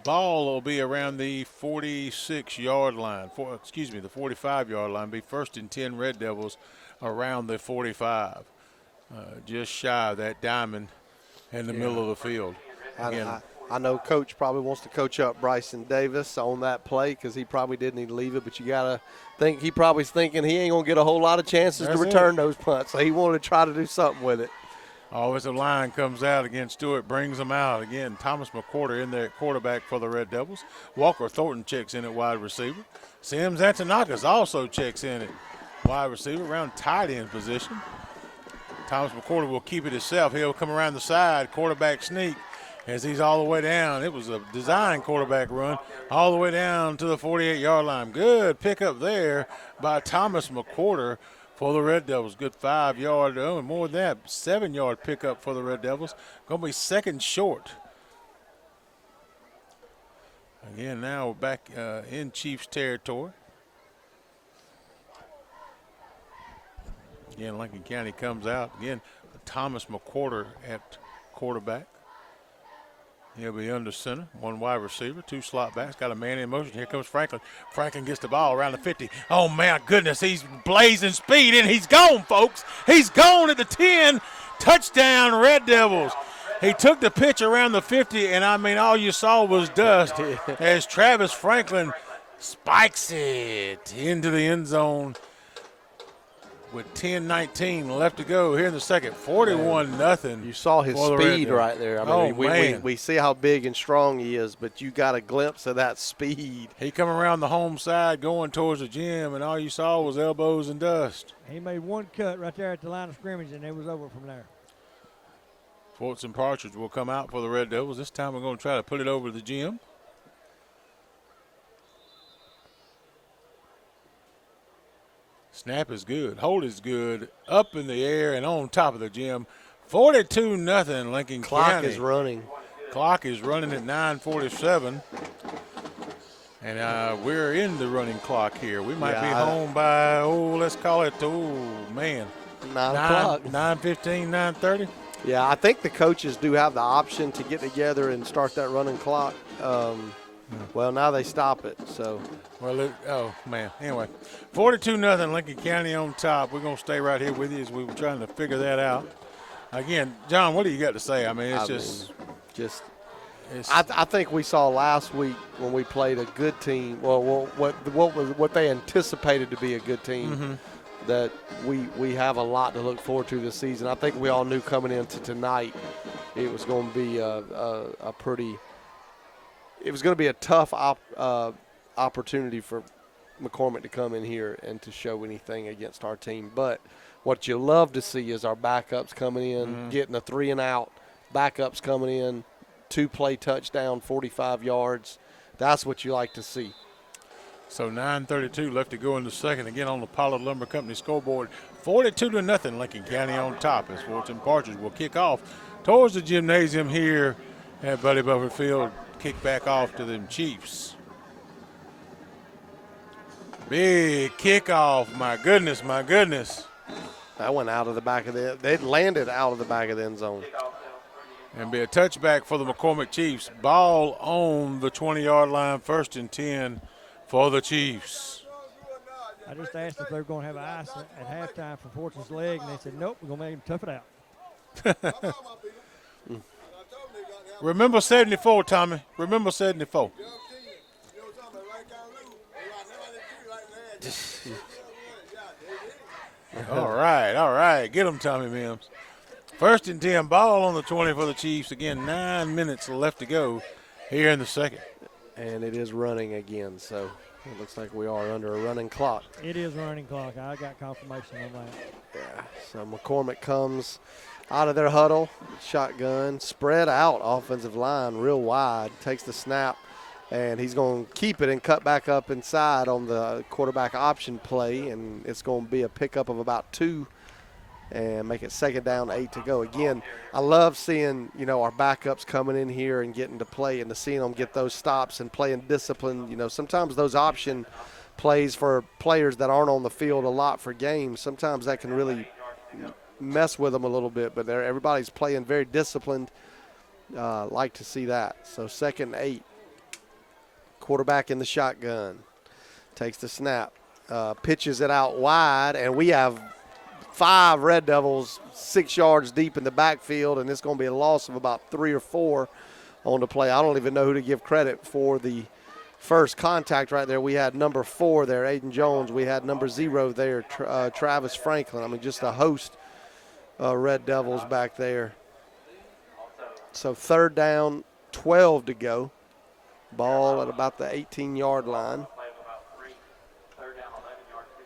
Ball will be around the 46-yard line. The 45-yard line. Be 1st and 10 Red Devils around the 45. Just shy of that diamond in the middle of the field. I know Coach probably wants to coach up Bryson Davis on that play because he probably didn't need to leave it, but you got to think he probably's thinking he ain't going to get a whole lot of chances to return those punts, so he wanted to try to do something with it. Offensive line comes out again. Stewart brings them out again. Thomas McCorder in there at quarterback for the Red Devils. Walker Thornton checks in at wide receiver. Sims Antonakis also checks in at wide receiver, around tight end position. Thomas McCorder will keep it himself. He'll come around the side, quarterback sneak as he's all the way down. It was a design quarterback run all the way down to the 48-yard line. Good pickup there by Thomas McCorder for the Red Devils. Good 5-yard, and more than that, 7-yard pickup for the Red Devils. Going to be second short. Again, now we're back in Chiefs territory. Again, Lincoln County comes out. Again, Thomas McCorder at quarterback. He'll be under center. One wide receiver, two slot backs. Got a man in motion. Here comes Franklin. Franklin gets the ball around the 50. Oh, my goodness. He's blazing speed, and he's gone, folks. He's gone at the 10. Touchdown, Red Devils. He took the pitch around the 50, and, I mean, all you saw was dust as Travis Franklin spikes it into the end zone with 10-19 left to go here in the second. 41-0. You saw his speed right there. I mean, we see how big and strong he is, but you got a glimpse of that speed. He come around the home side going towards the gym, and all you saw was elbows and dust. He made one cut right there at the line of scrimmage, and it was over from there. Forts and Partridge will come out for the Red Devils. This time we're going to try to put it over the gym. Snap is good. Hold is good. Up in the air and on top of the gym. 42-0 Lincoln Clock County. is running. Clock is running at 9:47. And we're in the running clock here. We might be home by, let's call it, 9 o'clock. 9:15, 9:30. Yeah, I think the coaches do have the option to get together and start that running clock. Well, now they stop it. So, oh man. Anyway, 42-0 Lincoln County on top. We're gonna stay right here with you as we were trying to figure that out. Again, John, what do you got to say? I mean, I think we saw last week when we played a good team. Well, what they anticipated to be a good team. Mm-hmm. That we have a lot to look forward to this season. I think we all knew coming into tonight it was going to be it was going to be a tough opportunity for McCormick to come in here and to show anything against our team. But what you love to see is our backups coming in, getting a 3 and out, backups coming in, 2-play touchdown, 45 yards. That's what you like to see. So 9:32 left to go in the second. Again on the Pollard Lumber Company scoreboard. 42-0 Lincoln County on top as Forts and Partridge will kick off towards the gymnasium here at Buddy Buffett Field. Kick back off to them Chiefs. Big kickoff. My goodness, my goodness. That went out of the back of they landed out of the back of the end zone. And be a touchback for the McCormick Chiefs. Ball on the 20-yard line, 1st and 10 for the Chiefs. I just asked if they were going to have ice at halftime for Fortune's leg, and they said, nope, we're going to make him tough it out. Remember 74, Tommy. Remember 74. All right. Get him, Tommy Mims. 1st and 10, ball on the 20 for the Chiefs. Again, 9 minutes left to go here in the second. And it is running again, so it looks like we are under a running clock. It is running clock. I got confirmation on that. Yeah, so McCormick comes out of their huddle, shotgun, spread out offensive line real wide, takes the snap, and he's going to keep it and cut back up inside on the quarterback option play, and it's going to be a pickup of about 2 and make it 2nd down, 8 to go. Again, I love seeing, our backups coming in here and getting to play and to seeing them get those stops and playing discipline. Sometimes those option plays for players that aren't on the field a lot for games, sometimes that can really mess with them a little bit, but everybody's playing very disciplined. Like to see that. So 2nd and 8. Quarterback in the shotgun. Takes the snap. Pitches it out wide, and we have 5 Red Devils 6 yards deep in the backfield, and it's going to be a loss of about 3 or 4 on the play. I don't even know who to give credit for the first contact right there. We had number 4 there, Aiden Jones. We had number 0 there, Travis Franklin. I mean, just a host Red Devils back there. So 3rd down, 12 to go. Ball at about the 18-yard line. Play of about 3. 3rd down, 11 yards to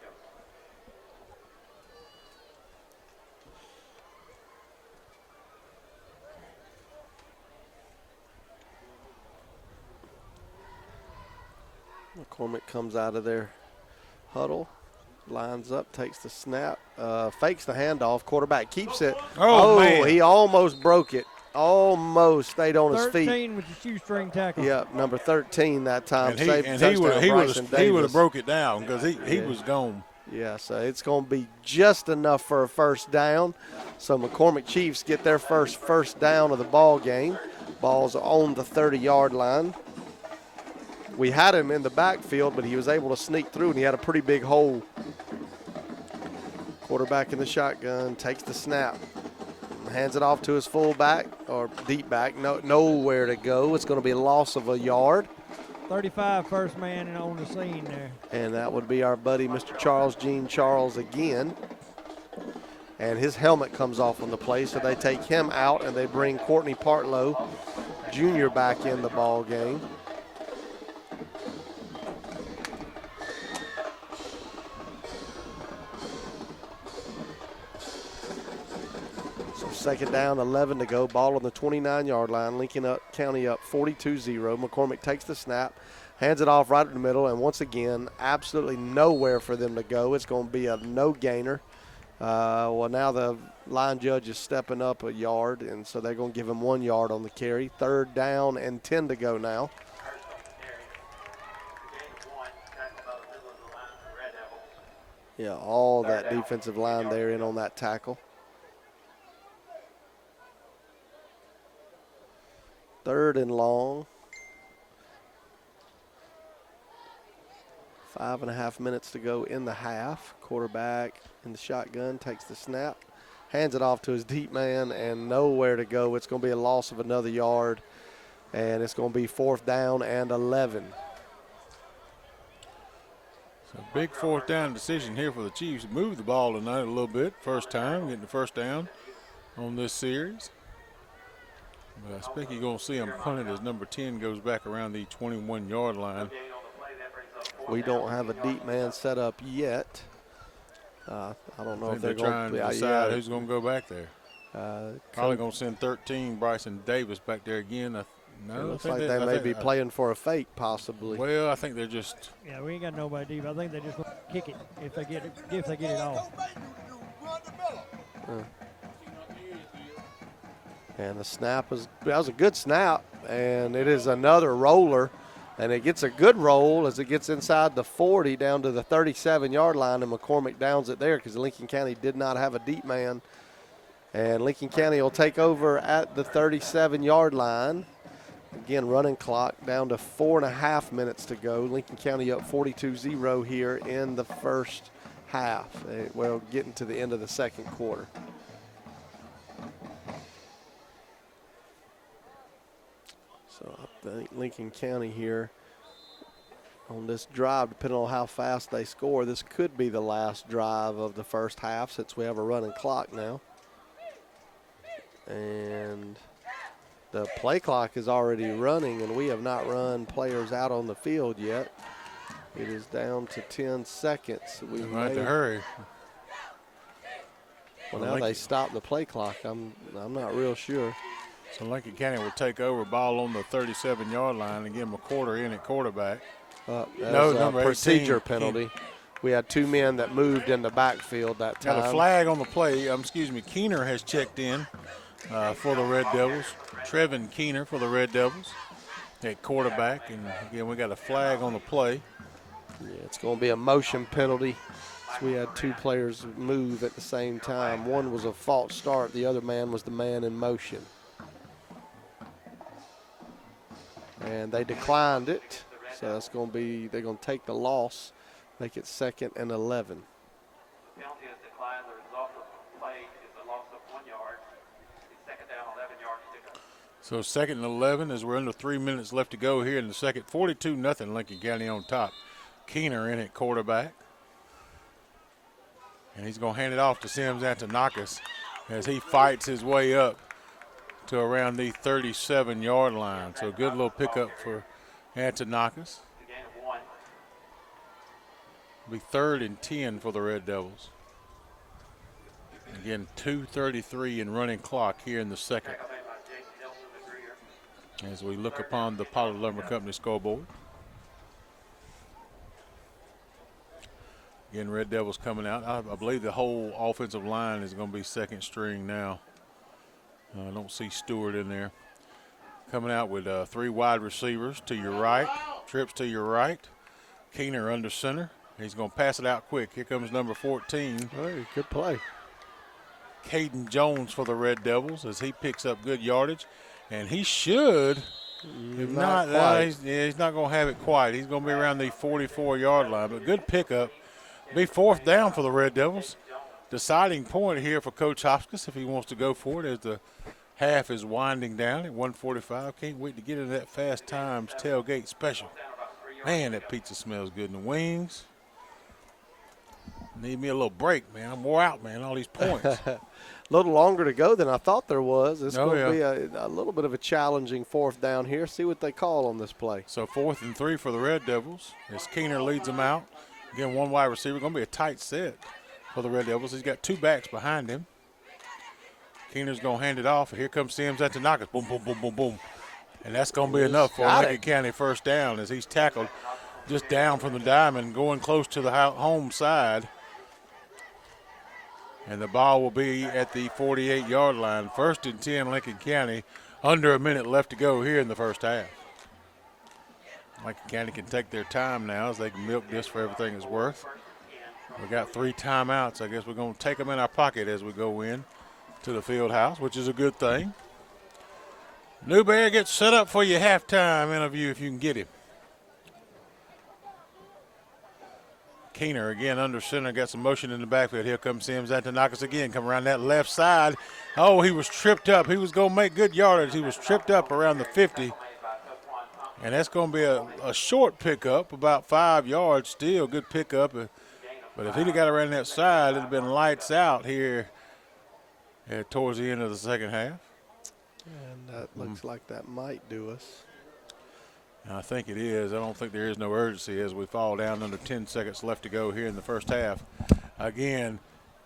go. McCormick comes out of their huddle, lines up, takes the snap, fakes the handoff. Quarterback keeps it. Oh, man. He almost broke it. Almost stayed on his feet. 13 with the shoestring tackle. Yep, number 13 that time. And Saved he touchdown, Bryson would Davis. have broke it down because he was gone. Yeah, so it's going to be just enough for a first down. So McCormick Chiefs get their first down of the ball game. Ball's on the 30-yard line. We had him in the backfield, but he was able to sneak through, and he had a pretty big hole. Quarterback in the shotgun, takes the snap, hands it off to his fullback or deep back. Nowhere to go. It's going to be a loss of a yard. 35, first man on the scene there. And that would be our buddy, Mr. Charles Jean Charles again. And his helmet comes off on the play, so they take him out, and they bring Courtney Partlow Jr. back in the ball game. So 2nd down, 11 to go. Ball on the 29-yard line. Lincoln County up 42-0. McCormick takes the snap, hands it off right in the middle, and once again, absolutely nowhere for them to go. It's going to be a no-gainer. Well, now the line judge is stepping up a yard, and so they're going to give him 1 yard on the carry. 3rd down and 10 to go now. Yeah, all that defensive line there in on that tackle. 3rd and long. 5.5 minutes to go in the half. Quarterback in the shotgun takes the snap, hands it off to his deep man, and nowhere to go. It's going to be a loss of another yard, and it's going to be 4th down and 11. So big 4th down decision here for the Chiefs. Move the ball tonight a little bit. First time getting the first down on this series. But I expect you're going to see him punt it as number 10 goes back around the 21-yard line. We don't have a deep man set up yet. I don't know if they're trying to decide who's going to go back there. Probably going to send 13, Bryson Davis, back there again. It looks like they may be playing for a fake, possibly. Well, I think they're just. Yeah, we ain't got nobody deep. I think they just want to kick it if they get it off. And the snap that was a good snap, and it is another roller, and it gets a good roll as it gets inside the 40 down to the 37-yard line, and McCormick downs it there because Lincoln County did not have a deep man. And Lincoln County will take over at the 37-yard line. Again, running clock down to 4.5 minutes to go. Lincoln County up 42-0 here in the first half. Well, getting to the end of the second quarter. So I think Lincoln County here on this drive, depending on how fast they score, this could be the last drive of the first half since we have a running clock now. And the play clock is already running, and we have not run players out on the field yet. It is down to 10 seconds. We might have to hurry. Well, now they stopped the play clock. I'm not real sure. So Lincoln County will take over, ball on the 37-yard line and give them a quarter in at quarterback. Number procedure 18. Penalty. We had 2 men that moved in the backfield that time. Got a flag on the play. Keener has checked in for the Red Devils. Trevin Keener for the Red Devils at quarterback. And, again, we got a flag on the play. Yeah, it's going to be a motion penalty. So we had 2 players move at the same time. One was a false start. The other man was the man in motion. And they declined it. So that's going to be, they're going to take the loss, make it 2nd and 11. Penalty is declined. The result of the play is a loss of 1 yard. It's 2nd down, 11 yards to go. So 2nd and 11 as we're under 3 minutes left to go here in the second. 42-0 Lincoln County on top. Keener in at quarterback. And he's going to hand it off to Sims Antonakis. as he fights his way up to around the 37-yard line. So good little pickup for Antonakis. Gain of 1. Be 3rd and 10 for the Red Devils. Again, 2:33 in running clock here in the second. Tackle made by Jason Nelson, the Greer. As we look upon the Pollard Lumber Company scoreboard. Again, Red Devils coming out. I believe the whole offensive line is going to be second string now. I don't see Stewart in there. Coming out with 3 wide receivers to your right. Trips to your right. Keener under center. He's going to pass it out quick. Here comes number 14. Hey, good play. Caden Jones for the Red Devils as he picks up good yardage. And he should, if not, he's not going to have it quite. He's going to be around the 44-yard line. But good pickup. Be 4th down for the Red Devils. Deciding point here for Coach Hopkins if he wants to go for it as the half is winding down at 1:45. Can't wait to get into that Fast Times tailgate special. Man, that pizza smells good in the wings. Need me a little break, man. I'm wore out, man, all these points. A little longer to go than I thought there was. It's going to yeah. be a little bit of a challenging 4th down here. See what they call on this play. So 4th and 3 for the Red Devils as Keener leads them out. Again, 1 wide receiver. Going to be a tight set for the Red Devils. He's got 2 backs behind him. Keener's going to hand it off. And here comes Sims at the knockers. Boom, boom, boom, boom, boom. And that's going to be enough for Lincoln County 1st down as he's tackled just down from the diamond, going close to the home side. And the ball will be at the 48-yard line. 1st and 10, Lincoln County. Under a minute left to go here in the first half. Lincoln County can take their time now as they can milk this for everything it's worth. We got 3 timeouts. I guess we're going to take them in our pocket as we go in to the field house, which is a good thing. Newberry gets set up for your halftime interview if you can get him. Keener again under center, got some motion in the backfield. Here comes Sims Antonakis again, come around that left side. Oh, he was tripped up. He was going to make good yardage. He was tripped up around the 50. And that's going to be a short pickup, about 5 yards still, good pickup. But if he'd have got around that side, it would have been lights out here towards the end of the second half. And that looks like that might do us. I think it is. I don't think there is no urgency as we fall down under 10 seconds left to go here in the first half. Again,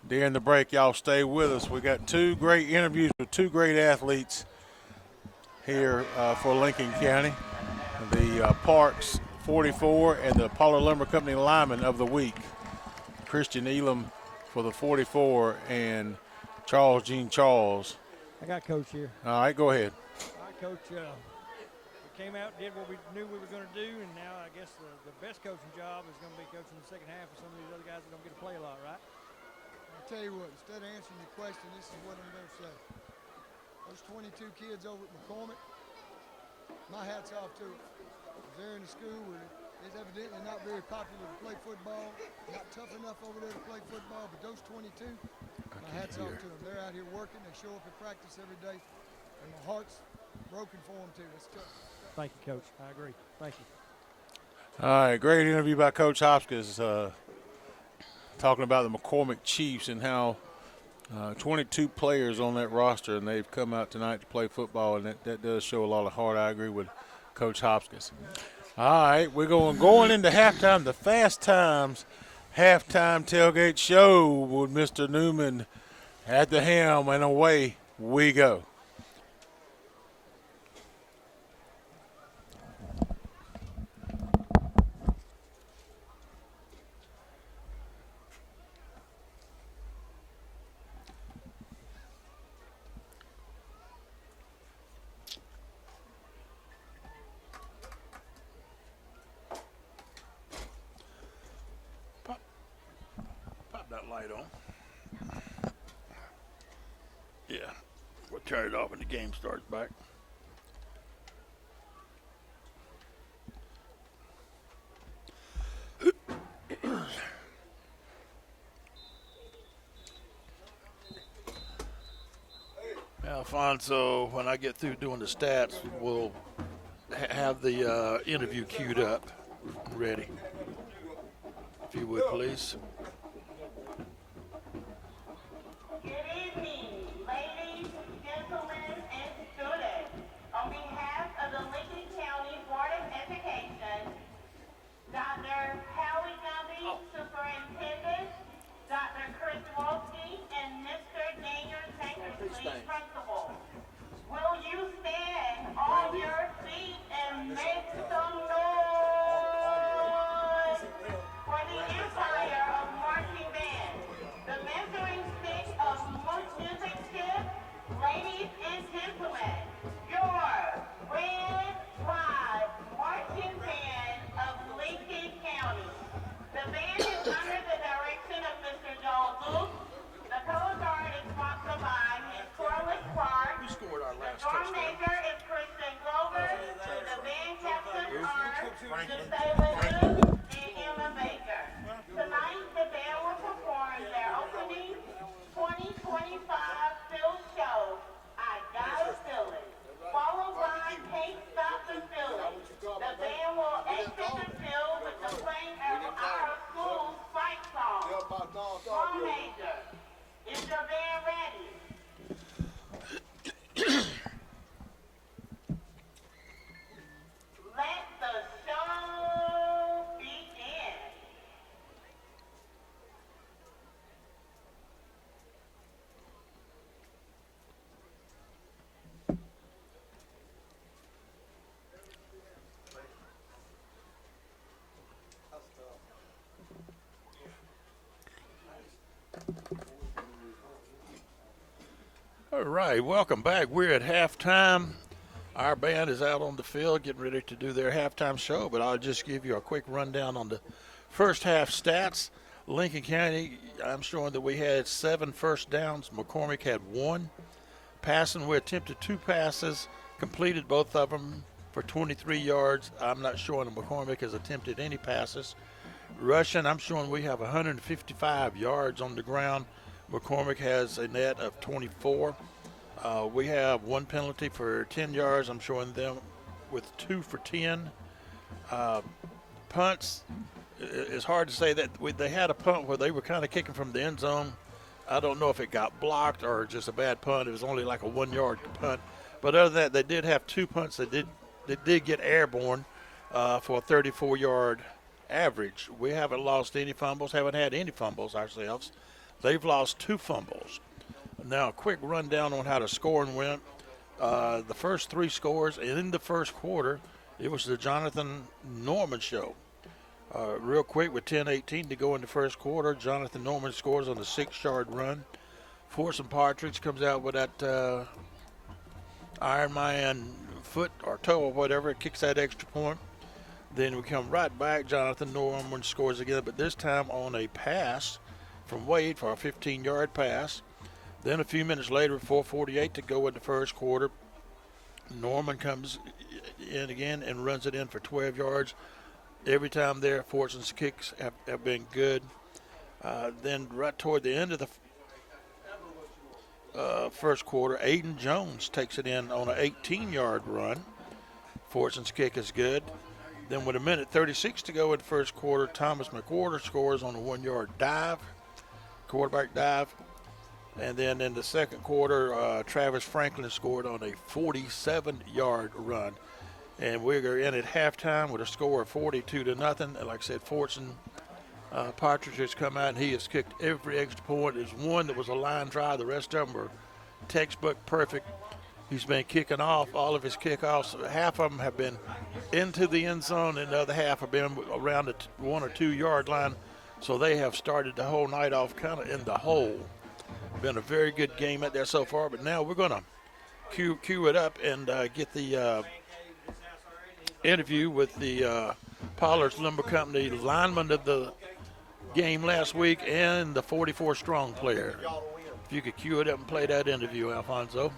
during the break, y'all stay with us. We got 2 great interviews with 2 great athletes here for Lincoln County. The Parks 44 and the Pollard Lumber Company lineman of the week. Christian Elam for the 44 and Charles Jean Charles. I got Coach here. All right, go ahead. All right, Coach. We came out, did what we knew we were going to do, and now I guess the best coaching job is going to be coaching the second half, and some of these other guys are going to get to play a lot, right? I'll tell you what, instead of answering your question, this is what I'm going to say. Those 22 kids over at McCormick, my hat's off to them. They're in a school where it's evidently not very popular to play football, not tough enough over there to play football, but those 22, my hat's off to them. They're out here working. They show up at practice every day, and my heart's broken for them, too. It's tough. Thank you, Coach. I agree. Thank you. All right, great interview by Coach Hopkins talking about the McCormick Chiefs and how 22 players on that roster, and they've come out tonight to play football, and that does show a lot of heart. I agree with Coach Hopkins. All right, we're going into halftime, the Fast Times halftime tailgate show with Mr. Newman at the helm, and away we go. Light on. Yeah, we'll turn it off when the game starts back. Alfonso, when I get through doing the stats, we'll have the interview queued up, ready. If you would, please. Good evening. Drum major, is your band ready? Let the show begin. All right, welcome back. We're at halftime. Our band is out on the field getting ready to do their halftime show, but I'll just give you a quick rundown on the first half stats. Lincoln County, I'm showing that we had 7 first downs. McCormick had 1. Passing, we attempted 2 passes, completed both of them for 23 yards. I'm not showing that McCormick has attempted any passes. Rushing, I'm showing we have 155 yards on the ground. McCormick has a net of 24. We have 1 penalty for 10 yards. I'm showing them with 2 for 10. Punts, it's hard to say that they had a punt where they were kind of kicking from the end zone. I don't know if it got blocked or just a bad punt. It was only like a 1-yard punt. But other than that, they did have 2 punts that did get airborne for a 34-yard average. We haven't lost any fumbles, haven't had any fumbles ourselves. They've lost 2 fumbles. Now, a quick rundown on how the scoring went. The first 3 scores, and in the first quarter, it was the Jonathan Norman show. Real quick, with 10:18 to go in the first quarter, Jonathan Norman scores on a 6-yard run. Forson Partridge comes out with that Iron Man foot or toe or whatever, kicks that extra point. Then we come right back. Jonathan Norman scores again, but this time on a pass from Wade for a 15-yard pass. Then a few minutes later, 4:48 to go in the first quarter, Norman comes in again and runs it in for 12 yards. Every time there, Forson's kicks have been good. Then right toward the end of the first quarter, Aiden Jones takes it in on an 18-yard run. Forson's kick is good. Then with 1:36 to go in the first quarter, Thomas McWhorter scores on a 1-yard dive, quarterback dive. And then in the second quarter, Travis Franklin scored on a 47-yard run. And we're in at halftime with a score of 42-0. And like I said, Fortson Partridge has come out and he has kicked every extra point. There's one that was a line drive. The rest of them were textbook perfect. He's been kicking off all of his kickoffs. Half of them have been into the end zone, and the other half have been around the 1 or 2 yard line. So they have started the whole night off kind of in the hole. Been a very good game out there so far, but now we're going to cue it up and get the interview with the Pollard's Lumber Company lineman of the game last week and the 44 strong player. If you could cue it up and play that interview, Alfonso.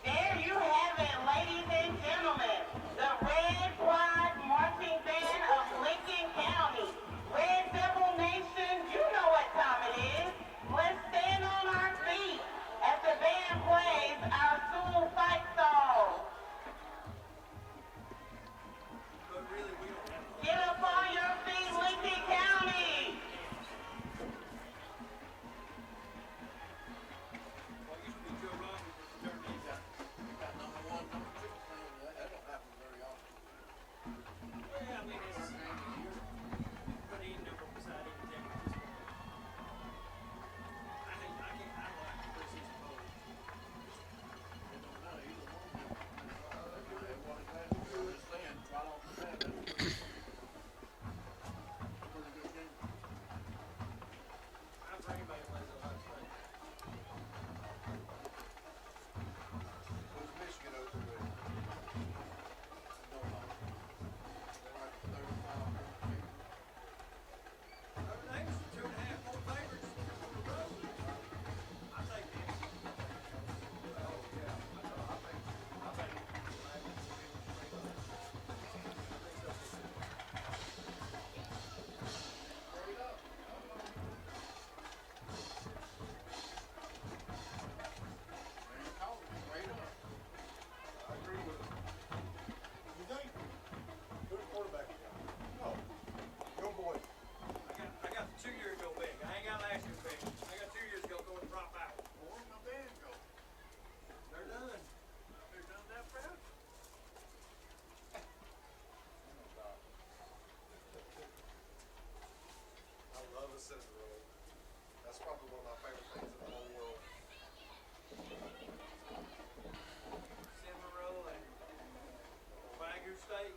There you have it, ladies and gentlemen. The Red Quad Marching Band of Lincoln County. Red Devil Nation, you know what time it is. Let's stand on our feet as the band plays our Sioux fight song. Get up on your feet, Lincoln County.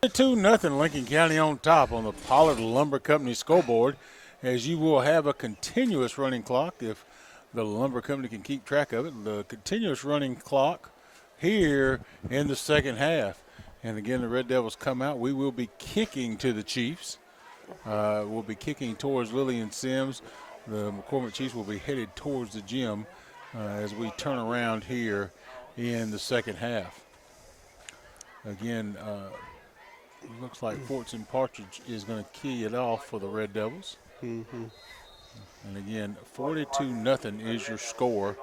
2-0 Lincoln County on top on the Pollard Lumber Company scoreboard, as you will have a continuous running clock if the Lumber Company can keep track of it. The continuous running clock here in the second half. And again, the Red Devils come out. We will be kicking to the Chiefs. We'll be kicking towards Lillian Sims. The McCormick Chiefs will be headed towards the gym as we turn around here in the second half. Again, looks like Fortson Partridge is going to key it off for the Red Devils. Mm-hmm. And again, 42-0 is your score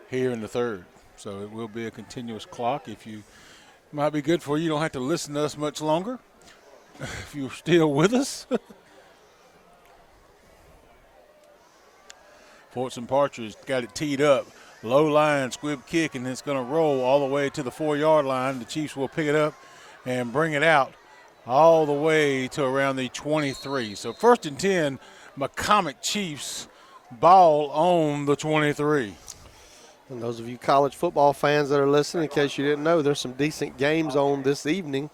here in the third. So it will be a continuous clock. If you might be good for you, don't have to listen to us much longer if you're still with us. Fortson Partridge got it teed up. Low line, squib kick, and it's going to roll all the way to the 4-yard line. The Chiefs will pick it up and bring it out all the way to around the 23. So 1st and 10, McCormick Chiefs, ball on the 23. And those of you college football fans that are listening, in case you didn't know, there's some decent games on this evening.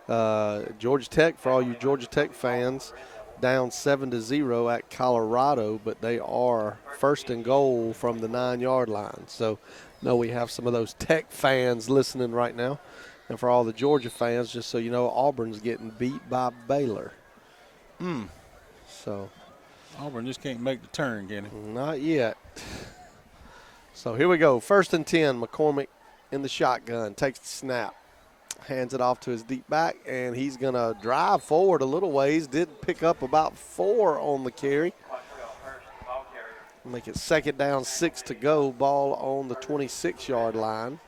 Georgia Tech, for all you Georgia Tech fans, down 7-0 at Colorado, but they are 1st and goal from the 9-yard line. So, no, we have some of those Tech fans listening right now. And for all the Georgia fans, just so you know, Auburn's getting beat by Baylor. So Auburn just can't make the turn, can it? Not yet. So here we go. 1st and 10. McCormick in the shotgun. Takes the snap. Hands it off to his deep back, and he's going to drive forward a little ways. Did pick up about 4 on the carry. Make it 2nd down, 6 to go. Ball on the 26-yard line.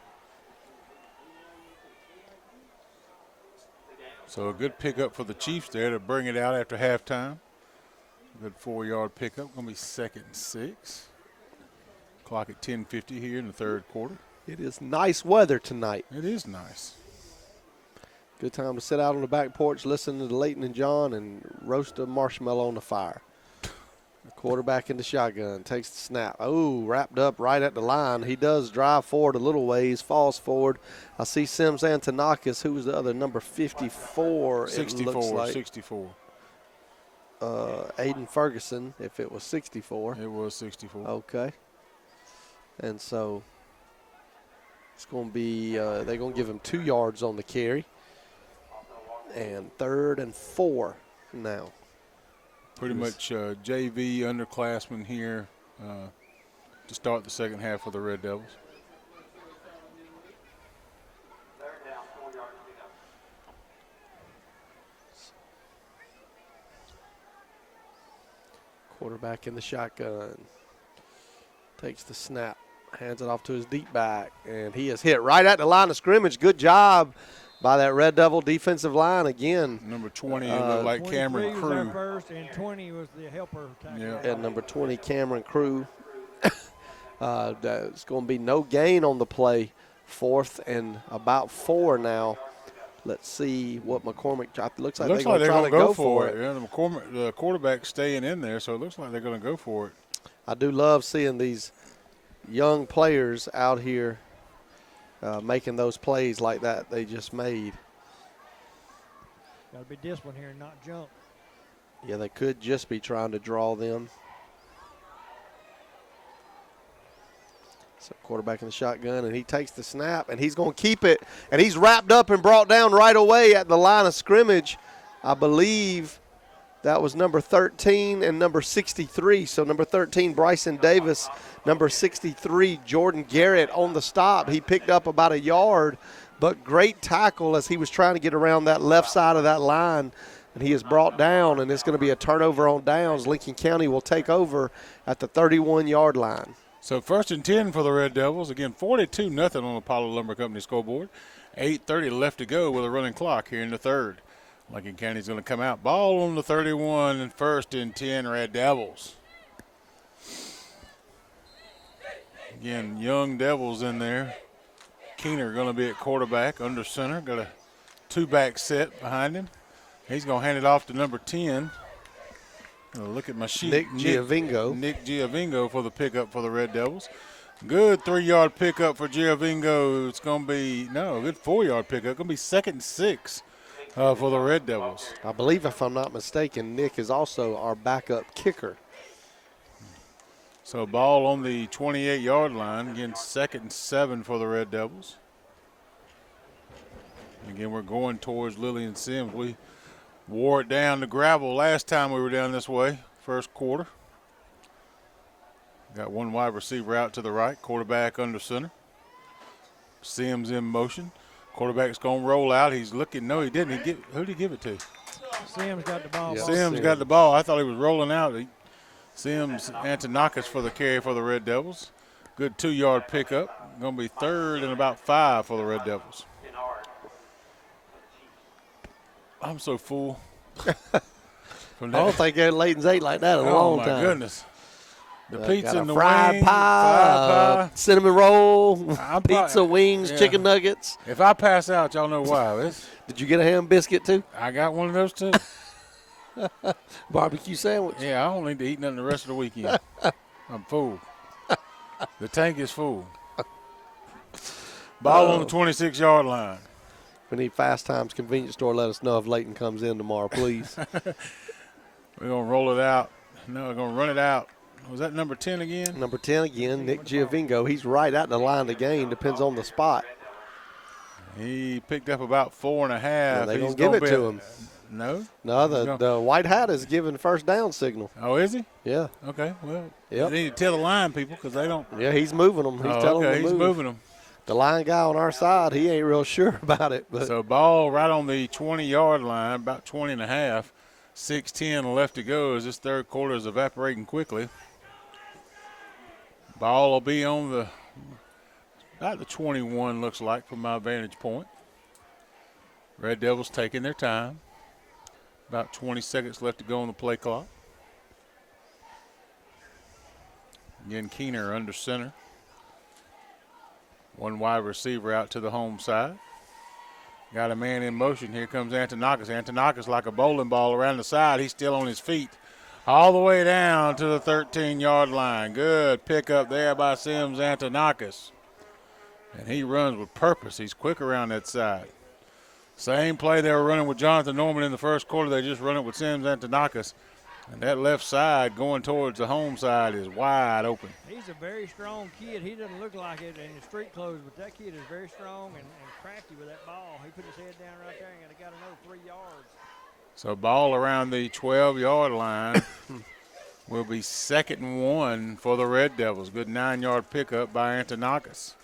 So a good pickup for the Chiefs there to bring it out after halftime. Good 4-yard pickup. Going to be 2nd and 6. Clock at 10:50 here in the third quarter. It is nice weather tonight. It is nice. Good time to sit out on the back porch, listen to Leighton and John, and roast a marshmallow on the fire. The quarterback in the shotgun takes the snap. Oh, wrapped up right at the line. He does drive forward a little ways, falls forward. I see Sims Antonakis, who was the other, number 54. 64, it looks like. 64. Aiden Ferguson, if it was 64. It was 64. Okay. And so it's going to be, they're going to give him 2 yards on the carry. And 3rd and 4 now. Pretty much JV underclassmen here to start the second half for the Red Devils. Quarterback in the shotgun. Takes the snap. Hands it off to his deep back. And he is hit right at the line of scrimmage. Good job by that Red Devil defensive line again. Number 20, it looked like Cameron was Crew. our first, and 20 was the helper tackle. Yeah. And number 20, Cameron Crew. There's going to be no gain on the play. 4th and about 4 now. Let's see what McCormick. Looks like they're going to try to go for it. Yeah, the quarterback's staying in there, so it looks like they're going to go for it. I do love seeing these young players out here making those plays like that they just made. Got to be disciplined here and not jump. Yeah, they could just be trying to draw them. So quarterback in the shotgun, and he takes the snap, and he's going to keep it. And he's wrapped up and brought down right away at the line of scrimmage. I believe that was number 13 and number 63. So number 13, Bryson Davis. Number 63, Jordan Garrett on the stop. He picked up about a yard, but great tackle as he was trying to get around that left side of that line. And he is brought down, and it's going to be a turnover on downs. Lincoln County will take over at the 31-yard line. So 1st and 10 for the Red Devils. Again, 42-0 on the Apollo Lumber Company scoreboard. 8:30 left to go with a running clock here in the third. Lincoln County's going to come out. Ball on the 31 and 1st and 10 Red Devils. Again, young Devils in there. Keener going to be at quarterback, under center. Got a 2-back set behind him. He's going to hand it off to number 10. Look at my sheet. Nick Giovingo. Nick Giovingo for the pickup for the Red Devils. Good 3-yard pickup for Giovingo. It's going to be, no, good 4-yard pickup. Going to be 2nd and 6 for the Red Devils. I believe, if I'm not mistaken, Nick is also our backup kicker. So ball on the 28-yard line. Again, 2nd and 7 for the Red Devils. Again, we're going towards Lillian Sims. We wore it down to gravel last time we were down this way, first quarter. Got one wide receiver out to the right, quarterback under center. Sims in motion. Quarterback's going to roll out. He's looking. No, he didn't. Who did he give it to? Sims got the ball. Yeah. Sims got the ball. I thought he was rolling out. Sims Antonakis for the carry for the Red Devils. Good 2-yard pickup. Going to be 3rd and about 5 for the Red Devils. I'm so full. From that. I don't think Layton's ate like that in a long time. Oh, my goodness. The pizza got a and the fried wings, pie, cinnamon roll, I'm pizza, wings, chicken nuggets. If I pass out, y'all know why. Did you get a ham biscuit too? I got one of those too. Barbecue sandwich. Yeah, I don't need to eat nothing the rest of the weekend. I'm full. The tank is full. Ball on the 26-yard line. We need Fast Times Convenience Store. Let us know if Layton comes in tomorrow, please. We're going to roll it out. No, we're going to run it out. Was that number 10 again? Number 10 again, Nick Giovingo. He's right at the line to gain. Depends on the spot. He picked up about 4.5. They're going to give it to him. No? No, the white hat is giving first down signal. Oh, is he? Yeah. Okay, well, Yep. they need to tell the line people because they don't. Yeah, he's moving them. He's telling them to he's move. moving them. The line guy on our side, he ain't real sure about it. But So ball right on the 20-yard line, about 20 and a half. 6:10 left to go as this third quarter is evaporating quickly. Ball will be on about the 21, looks like, from my vantage point. Red Devils taking their time. About 20 seconds left to go on the play clock. Again, Keener under center. One wide receiver out to the home side. Got a man in motion. Here comes Antonakis. Antonakis like a bowling ball around the side. He's still on his feet. All the way down to the 13-yard line. Good pickup there by Sims Antonakis. And he runs with purpose. He's quick around that side. Same play they were running with Jonathan Norman in the first quarter. They just run it with Sims Antonakis. And that left side going towards the home side is wide open. He's a very strong kid. He doesn't look like it in his street clothes, but that kid is very strong and crafty with that ball. He put his head down right there and got another 3 yards. So ball around the 12-yard line will be 2nd and 1 for the Red Devils. Good 9-yard pickup by Antonakis.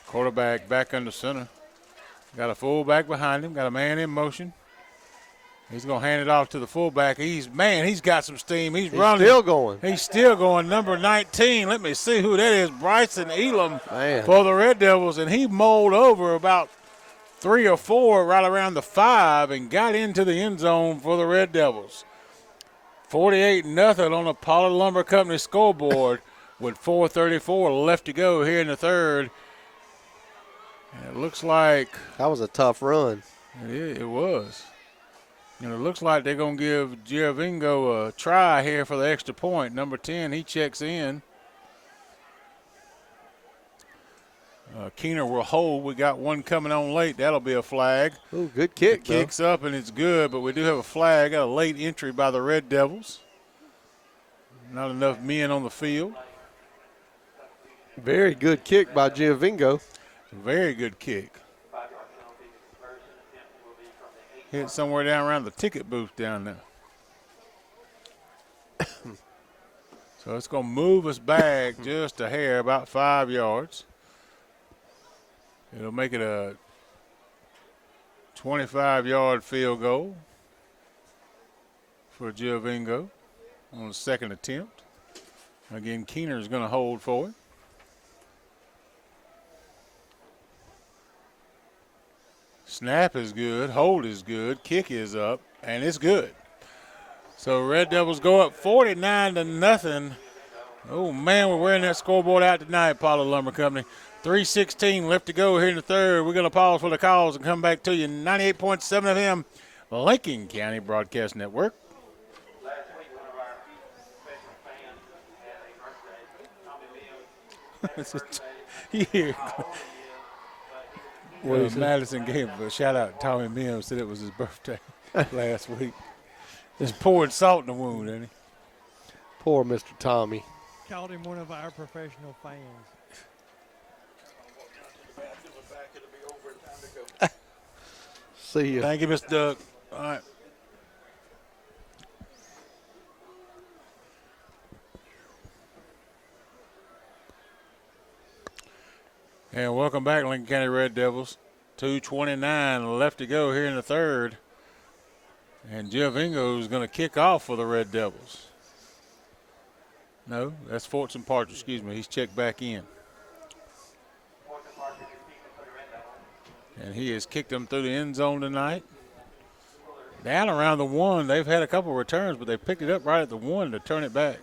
Quarterback back under center. Got a fullback behind him. Got a man in motion. He's going to hand it off to the fullback. He's got some steam. He's running. Still going. He's still going. Number 19. Let me see who that is. Bryson Elam Man. for the Red Devils. And he mulled over about 3 or 4 right around the 5 and got into the end zone for the Red Devils. 48-0 on the Pollard Lumber Company scoreboard with 4:34 left to go here in the third. And it looks like That was a tough run. it was. And it looks like they're going to give Giovingo a try here for the extra point. Number 10, he checks in. Keener will hold. We got one coming on late. That'll be a flag. Ooh, good kick, It kicks up and it's good, but we do have a flag. Got a late entry by the Red Devils. Not enough men on the field. Very good kick by Giovingo. Very good kick. Hit somewhere down around the ticket booth down there. So it's going to move us back just a hair, about 5 yards. It'll make it a 25-yard field goal for Giovingo on the second attempt. Again, Keener is going to hold for it. Snap is good, hold is good, kick is up, and it's good. So Red Devils go up 49-0. Oh, man, we're wearing that scoreboard out tonight, Pollard Lumber Company. 3:16 left to go here in the third. We're going to pause for the calls and come back to you. 98.7 FM, Lincoln County Broadcast Network. Last week, one of our special fans had a birthday. Tommy Mills. Yeah. What is it? Madison gave a shout out to Tommy Mims, said it was his birthday last week. Just pouring salt in the wound, ain't he? Poor Mr. Tommy. Called him one of our professional fans. See you. Thank you, Mr. Doug. All right. And welcome back, Lincoln County Red Devils. 2:29 left to go here in the third. And Jeff Ingo is going to kick off for the Red Devils. No, that's Fortson Partridge. Excuse me. He's checked back in. And he has kicked them through the end zone tonight. Down around the one. They've had a couple of returns, but they picked it up right at the one to turn it back.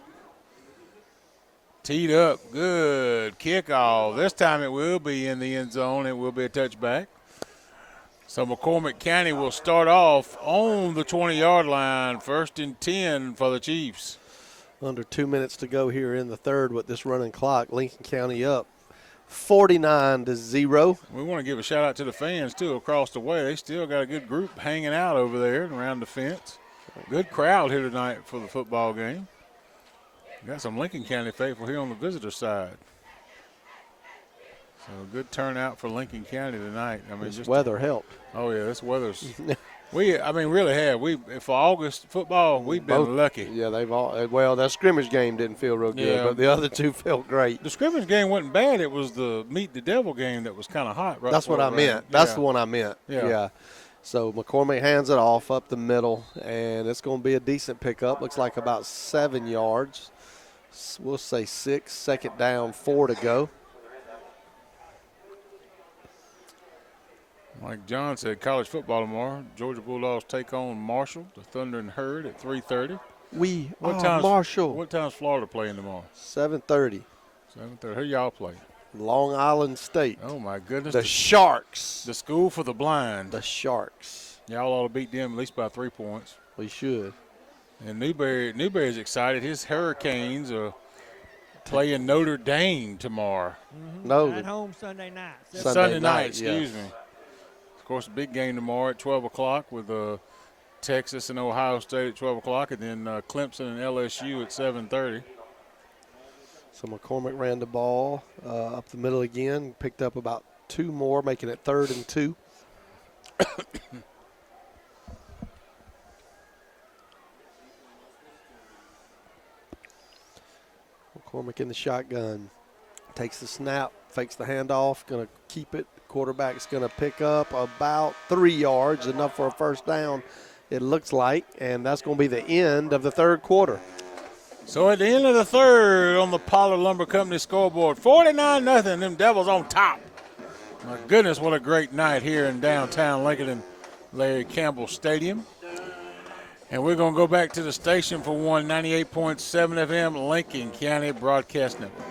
Teed up. Good kickoff. This time it will be in the end zone. It will be a touchback. So McCormick County will start off on the 20-yard line. 1st and 10 for the Chiefs. Under 2 minutes to go here in the third with this running clock. Lincoln County up 49-0. We want to give a shout out to the fans too across the way. They still got a good group hanging out over there around the fence. Good crowd here tonight for the football game. Got some Lincoln County faithful here on the visitor side. So good turnout for Lincoln County tonight. I mean, This just weather helped. Oh yeah, this weather's. Really have. For August football, we've been lucky. Yeah, they've all. Well, that scrimmage game didn't feel real good, Yeah. but the other two felt great. The scrimmage game wasn't bad. It was the Meet the Devil game that was kind of hot. Right. That's what I meant. That's the one I meant. Yeah. So McCormick hands it off up the middle, and it's going to be a decent pickup. Looks like about 7 yards. We'll say 6. 2nd down, 4 to go. Like John said, college football tomorrow. Georgia Bulldogs take on Marshall, the Thundering Herd at 3:30. Marshall. What time's Florida playing tomorrow? 7:30. 7:30. Who y'all play? Long Island State. Oh my goodness. The Sharks. The school for the blind. The Sharks. Y'all ought to beat them at least by 3 points. We should. And Newberry's excited. His Hurricanes are playing Notre Dame tomorrow. Mm-hmm. No. At home Sunday night. Sunday night, excuse yeah. me. Of course, a big game tomorrow at 12 o'clock with Texas and Ohio State at 12 o'clock, and then Clemson and LSU at 7:30. So McCormick ran the ball up the middle again, picked up about 2 more, making it 3rd and 2. McCormick in the shotgun. Takes the snap, fakes the handoff, going to keep it. Quarterback's going to pick up about 3 yards, enough for a 1st down, it looks like. And that's going to be the end of the 3rd quarter. So at the end of the 3rd on the Pollard Lumber Company scoreboard, 49-0, them Devils on top. My goodness, what a great night here in downtown Lincoln and Larry Campbell Stadium. And we're going to go back to the station for 98.7 FM Lincoln County Broadcast Network.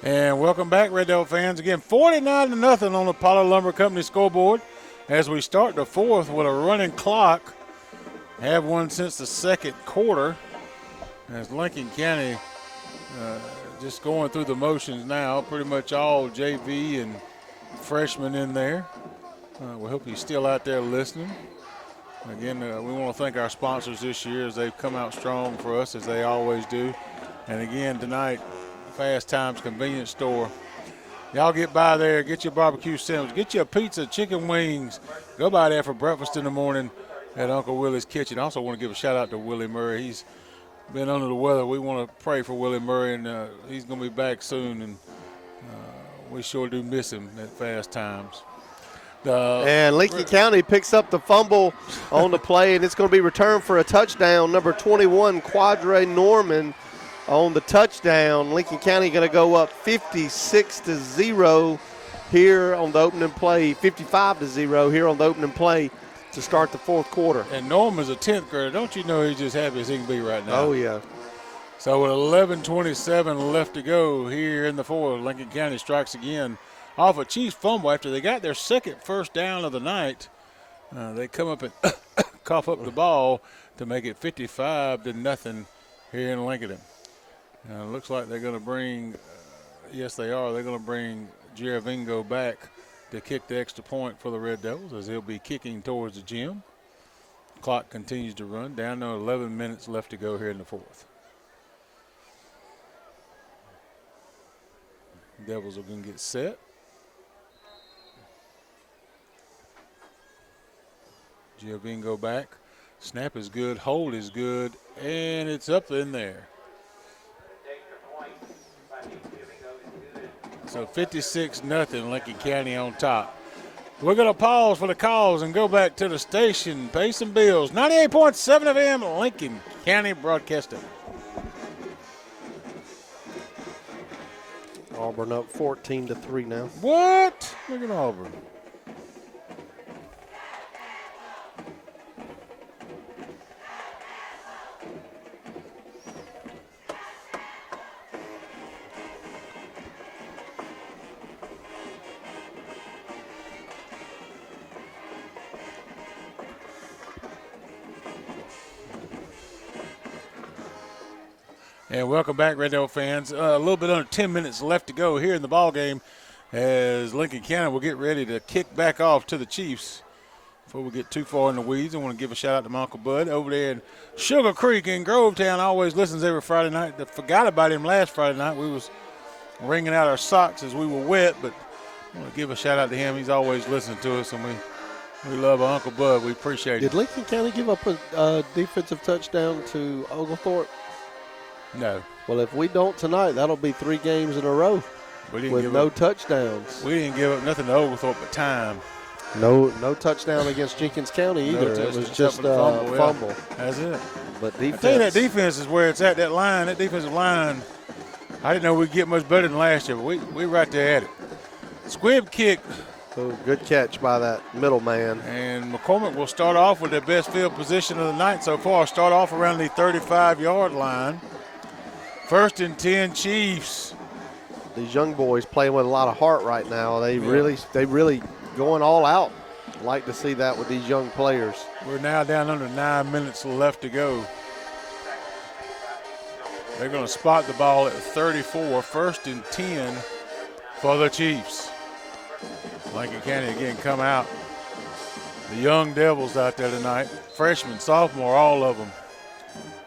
And welcome back, Red Devil fans. Again, 49-0 on the Pollard Lumber Company scoreboard as we start the 4th with a running clock. Have one since the 2nd quarter as Lincoln County just going through the motions now. Pretty much all JV and freshmen in there. We hope he's still out there listening. Again, we want to thank our sponsors this year as they've come out strong for us as they always do. And again, tonight, Fast Times Convenience Store. Y'all get by there, get your barbecue sandwich, get your pizza, chicken wings. Go by there for breakfast in the morning at Uncle Willie's Kitchen. I also want to give a shout out to Willie Murray. He's been under the weather. We want to pray for Willie Murray, and he's going to be back soon. And we sure do miss him at Fast Times. And Lincoln County picks up the fumble on the play, and it's going to be returned for a touchdown. Number 21, Quadre Norman on the touchdown. Lincoln County going to go up 56-0 here on the opening play, 55-0 here on the opening play to start the 4th quarter. And Norman's a 10th grader. Don't you know he's just happy as he can be right now? Oh, yeah. So with 11:27 left to go here in the fourth, Lincoln County strikes again off a Chiefs fumble after they got their second first down of the night. They come up and cough up the ball to make it 55-0 here in Lincoln. Looks like they're going to bring, yes they are, they're going to bring Giravingo back to kick the extra point for the Red Devils as he'll be kicking towards the gym. Clock continues to run, down to 11 minutes left to go here in the fourth. Devils are going to get set. Giovingo back. Snap is good. Hold is good. And it's up in there. So 56-0 Lincoln County on top. We're going to pause for the calls and go back to the station. Pay some bills. 98.7 FM Lincoln County Broadcasting. Auburn up 14-3 now. What? Look at Auburn. And welcome back, Red Devil fans. A little bit under 10 minutes left to go here in the ball game as Lincoln County will get ready to kick back off to the Chiefs. Before we get too far in the weeds, I want to give a shout-out to my Uncle Bud over there in Sugar Creek in Grovetown. Always listens every Friday night. I forgot about him last Friday night. We was wringing out our socks as we were wet, but I want to give a shout-out to him. He's always listening to us, and we love our Uncle Bud. We appreciate it. Did Lincoln County give up a defensive touchdown to Oglethorpe? No. Well, if we don't tonight, that'll be 3 games in a row with no touchdowns. We didn't give up nothing to Oglethorpe but time. No touchdown against Jenkins County either. It was just a fumble. That's it. But defense. I tell you, that defense is where it's at, that line, that defensive line. I didn't know we'd get much better than last year, but we right there at it. Squib kick. Oh, good catch by that middleman. And McCormick will start off with their best field position of the night so far. Start off around the 35-yard line. 1st and 10 Chiefs. These young boys playing with a lot of heart right now. They really going all out. Like to see that with these young players. We're now down under 9 minutes left to go. They're going to spot the ball at 34. 1st and 10 for the Chiefs. Lincoln County again come out. The young Devils out there tonight. Freshmen, sophomore, all of them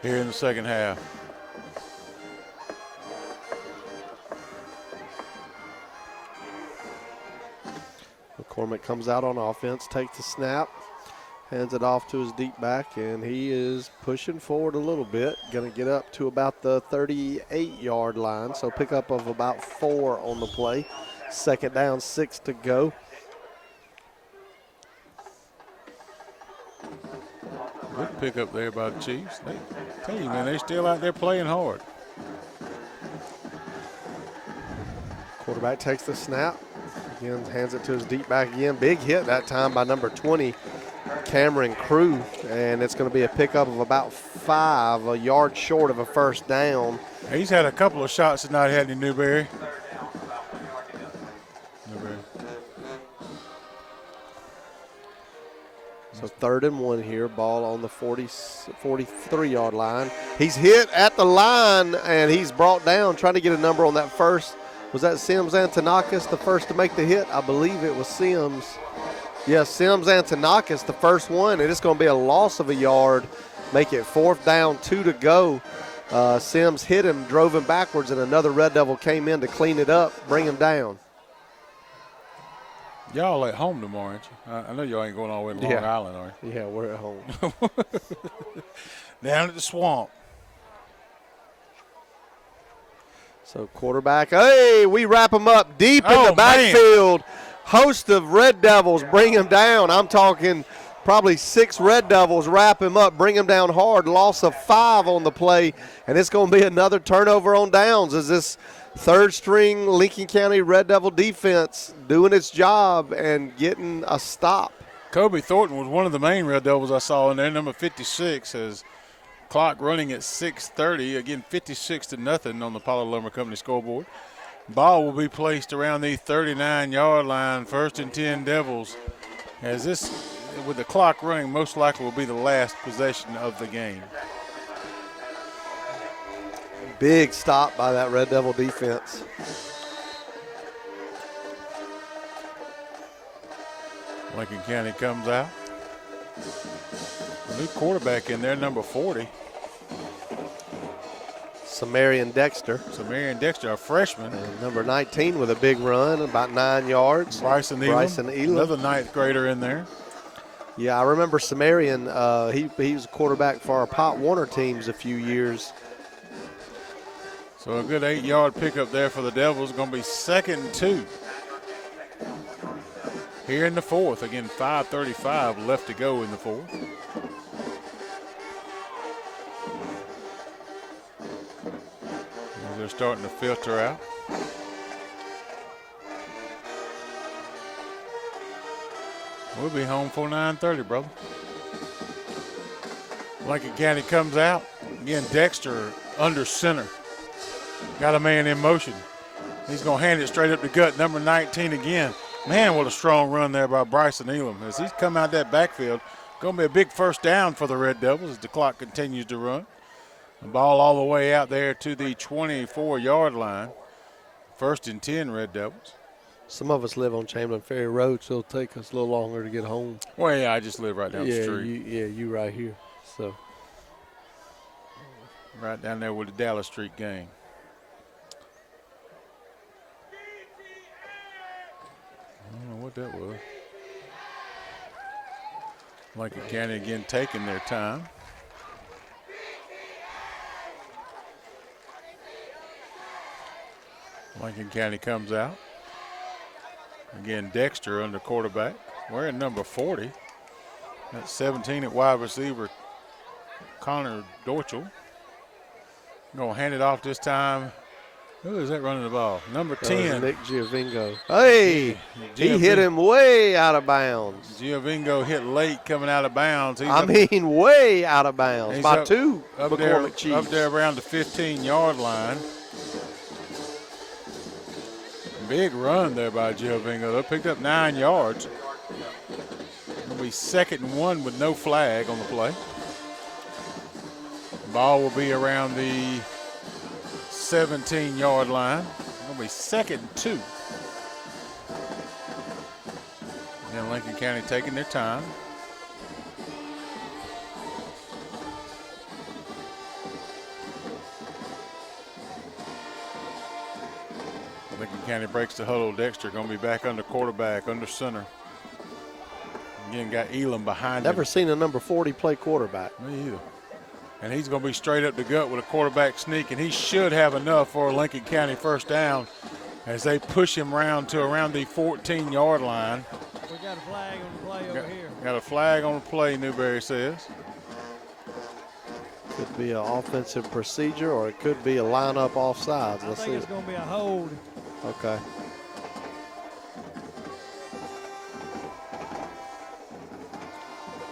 here in the second half. McCormick comes out on offense, takes the snap, hands it off to his deep back, and he is pushing forward a little bit. Going to get up to about the 38-yard line, so pickup of about 4 on the play. 2nd down, 6 to go. Good pickup there by the Chiefs. They tell you, man, they still out there playing hard. Quarterback takes the snap. Again, hands it to his deep back again. Big hit that time by number 20, Cameron Crew. And it's going to be a pickup of about 5, a yard short of a 1st down. He's had a couple of shots tonight, hadn't he, Newberry? So 3rd and 1 here. Ball on the 43-yard line. He's hit at the line, and he's brought down, trying to get a number on that first. Was that Sims Antonakis, the first to make the hit? I believe it was Sims. Yes, Sims Antonakis, the first one, and it's going to be a loss of a yard. Make it 4th down, 2 to go. Sims hit him, drove him backwards, and another Red Devil came in to clean it up, bring him down. Y'all at home tomorrow, aren't you? I know y'all ain't going all the way to Long Island, are you? Yeah, we're at home. Down at the swamp. So quarterback, hey, we wrap him up deep in the backfield. Man. Host of Red Devils bring him down. I'm talking probably 6 Red Devils wrap him up, bring him down hard. Loss of 5 on the play, and it's going to be another turnover on downs as this 3rd-string Lincoln County Red Devil defense doing its job and getting a stop. Kobe Thornton was one of the main Red Devils I saw in there. Number 56 has clock running at 6:30. Again, 56-0 on the Pollard Lumber Company scoreboard. Ball will be placed around the 39-yard line. 1st and 10 Devils. As this, with the clock running, most likely will be the last possession of the game. Big stop by that Red Devil defense. Lincoln County comes out. A new quarterback in there, number 40. Samarian Dexter. Samarian Dexter, a freshman. And number 19 with a big run, about 9 yards. Bryson Elam. Another 9th grader in there. Yeah, I remember Samarian. He was a quarterback for our Pop Warner teams a few years. So a good 8-yard pickup there for the Devils. Going to be 2nd and 2. Here in the 4th. Again, 5:35 left to go in the 4th. As they're starting to filter out. We'll be home for 9:30, brother. Lincoln County comes out. Again, Dexter under center. Got a man in motion. He's going to hand it straight up the gut. Number 19 again. Man, what a strong run there by Bryson Elam. As he's come out that backfield, going to be a big first down for the Red Devils as the clock continues to run. The ball all the way out there to the 24-yard line. 1st and 10 Red Devils. Some of us live on Chamberlain Ferry Road, so it'll take us a little longer to get home. Well, yeah, I just live right down the street. You right here. So right down there with the Dallas Street gang. I don't know what that was. Lincoln County again taking their time. Lincoln County comes out. Again, Dexter under quarterback. Wearing number 40. That's 17 at wide receiver, Connor Dorchel. Going to hand it off this time. Who is that running the ball? Number 10. Nick Giovingo. Hey, he hit him way out of bounds. Giovingo hit late coming out of bounds. Way out of bounds. By 2 McCormick Chiefs. Up there around the 15-yard line. Big run there by Giovingo. They picked up 9 yards. It'll be 2nd and 1 with no flag on the play. Ball will be around the 17-yard line. It'll be 2nd and 2. And Lincoln County taking their time. Lincoln County breaks the huddle. Dexter going to be back under quarterback, under center. Again, got Elam behind him. Never seen a number 40 play quarterback. Me either. And he's going to be straight up the gut with a quarterback sneak, and he should have enough for a Lincoln County first down as they push him around to around the 14-yard line. We got a flag on the play over here. Got a flag on the play, Newberry says. Could be an offensive procedure, or it could be a lineup offsides. I think it's going to be a hold. Okay.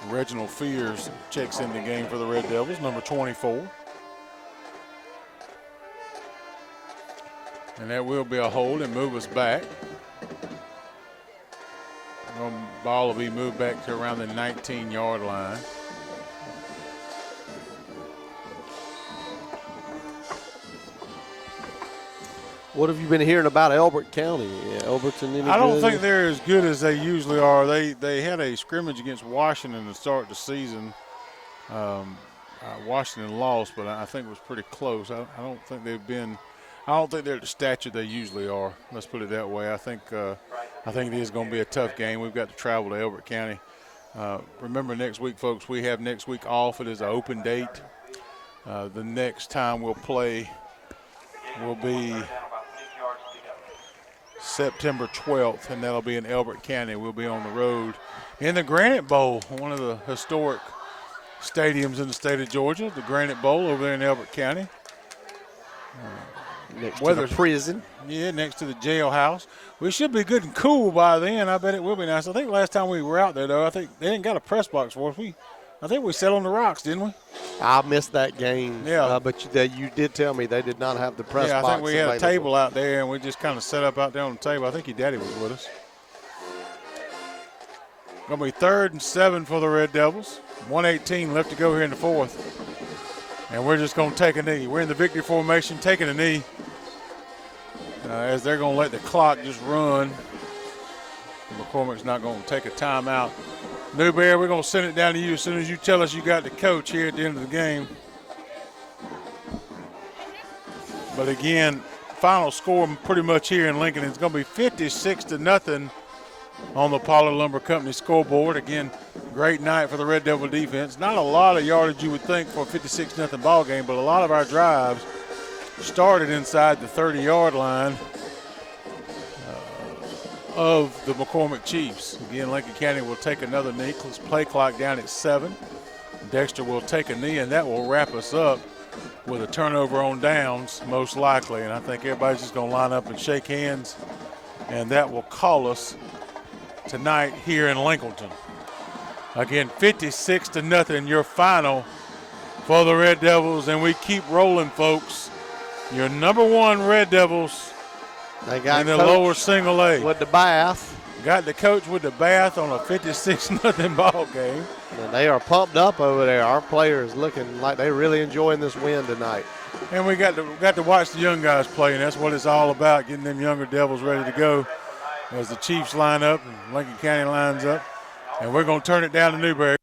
Reginald Fears checks in the game for the Red Devils, number 24. And that will be a hold and move us back. The ball will be moved back to around the 19-yard line. What have you been hearing about Elbert County? Yeah, Elbertson any I don't good? think they're as good as they usually are. They had a scrimmage against Washington to start the season. Washington lost, but I think it was pretty close. I don't think they've been. I don't think they're at the stature they usually are. Let's put it that way. I think it is going to be a tough game. We've got to travel to Elbert County. Remember, next week, folks, we have next week off. It is an open date. The next time we'll play will be September 12th, and that'll be in Elbert County. We'll be on the road in the Granite Bowl, one of the historic stadiums in the state of Georgia, the Granite Bowl over there in Elbert County. Next to the prison. Yeah, next to the jailhouse. We should be good and cool by then. I bet it will be nice. I think last time we were out there, though, I think they didn't got a press box for us. We I think we sat on the rocks, didn't we? I missed that game. Yeah. But you did tell me they did not have the press Yeah, box I think we had a available. table out there, and we just kind of set up out there on the table. I think your daddy was with us. Going to be 3rd and 7 for the Red Devils. 1:18 left to go here in the 4th. And we're just going to take a knee. We're in the victory formation, taking a knee. As they're going to let the clock just run. McCormick's not going to take a timeout. Newberry, we're going to send it down to you as soon as you tell us you got the coach here at the end of the game. But again, final score pretty much here in Lincoln is going to be 56-0 on the Pollard Lumber Company scoreboard. Again, great night for the Red Devil defense. Not a lot of yardage you would think for a 56-0 ball game, but a lot of our drives started inside the 30-yard line of the McCormick Chiefs. Again, Lincoln County will take another knee. Play clock down at 7. Dexter will take a knee, and that will wrap us up with a turnover on downs, most likely. And I think everybody's just going to line up and shake hands, and that will call us tonight here in Lincolnton. Again, 56-0, your final for the Red Devils, and we keep rolling, folks. Your number 1 Red Devils They got in the coach lower single A. with the bath, Got the coach with the bath on a 56-0 ball game. and they are pumped up over there. Our players looking like they're really enjoying this win tonight. And we got to watch the young guys play, and that's what it's all about, getting them younger Devils ready to go as the Chiefs line up and Lincoln County lines up. And we're going to turn it down to Newberry.